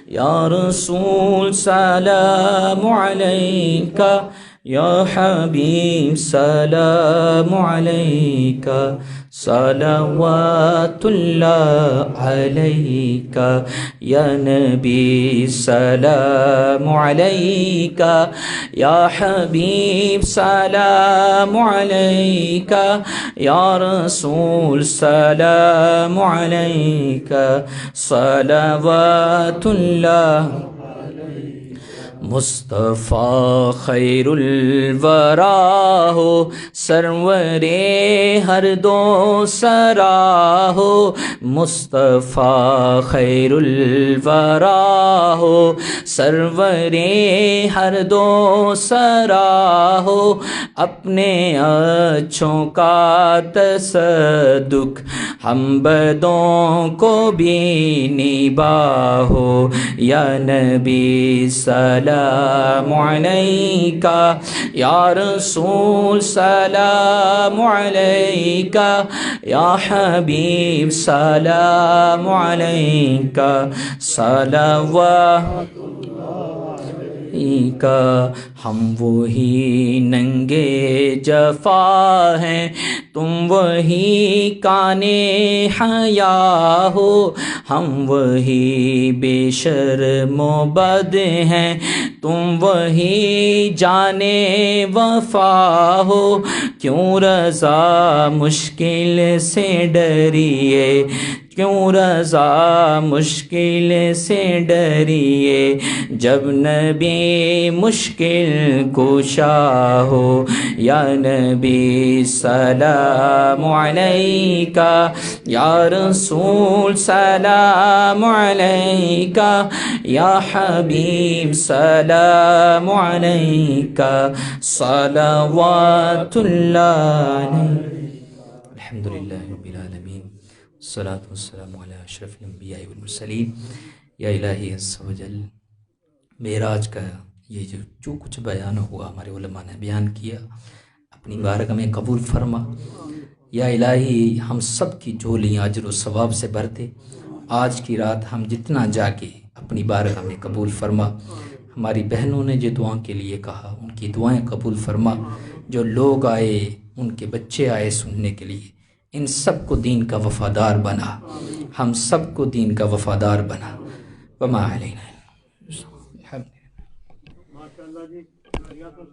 یا رسول سلام علیکہ، یا حبیب سلام علیکہ، صلوات اللہ علیکہ. یا نبی سلام علیکہ، یا حبیب سلام علیکہ، یا رسول سلام علیکہ، صلوات اللہ. مصطفیٰ خیر الورا ہو، سرور ہر دو سرا ہو، مصطفیٰ خیر الورا ہو، سرور ہر دو سرا ہو، اپنے اچھوں کا تصدق ہم بدوں کو بھی نباہو، یا نبی سلام علیکہ، یا رسول سلام علیکہ، یا حبیب سلام علیکہ، صلوات کا ہم وہی ننگے جفا ہیں، تم وہی کانے حیا ہو، ہم وہی بے شرم و بد ہیں، تم وہی جانے وفا ہو، کیوں رضا مشکل سے ڈریے، کیوں رضا مشکل سے ڈریے، جب نبی مشکل کشا ہو، یا نبی سلام علیکہ، یا رسول سلام علیکہ، یا حبیب سلام علیکہ، صلوات اللہ علیہ۔ الحمدللہ رب العالمین، الصلاۃ والسلام علی اشرف الانبیاء والمرسلین۔ یا الہی عز و جل، معراج کا یہ جو کچھ بیان ہوا ہمارے علماء نے بیان کیا، اپنی بارگاہ میں قبول فرما۔ یا الہی ہم سب کی جھولیاں اجر و ثواب سے بھرتے، آج کی رات ہم جتنا جاگے اپنی بارگاہ میں قبول فرما۔ ہماری بہنوں نے جو دعا کے لیے کہا ان کی دعائیں قبول فرما، جو لوگ آئے ان کے بچے آئے سننے کے لیے، ان سب کو دین کا وفادار بنا، ہم سب کو دین کا وفادار بنا۔ وما علینا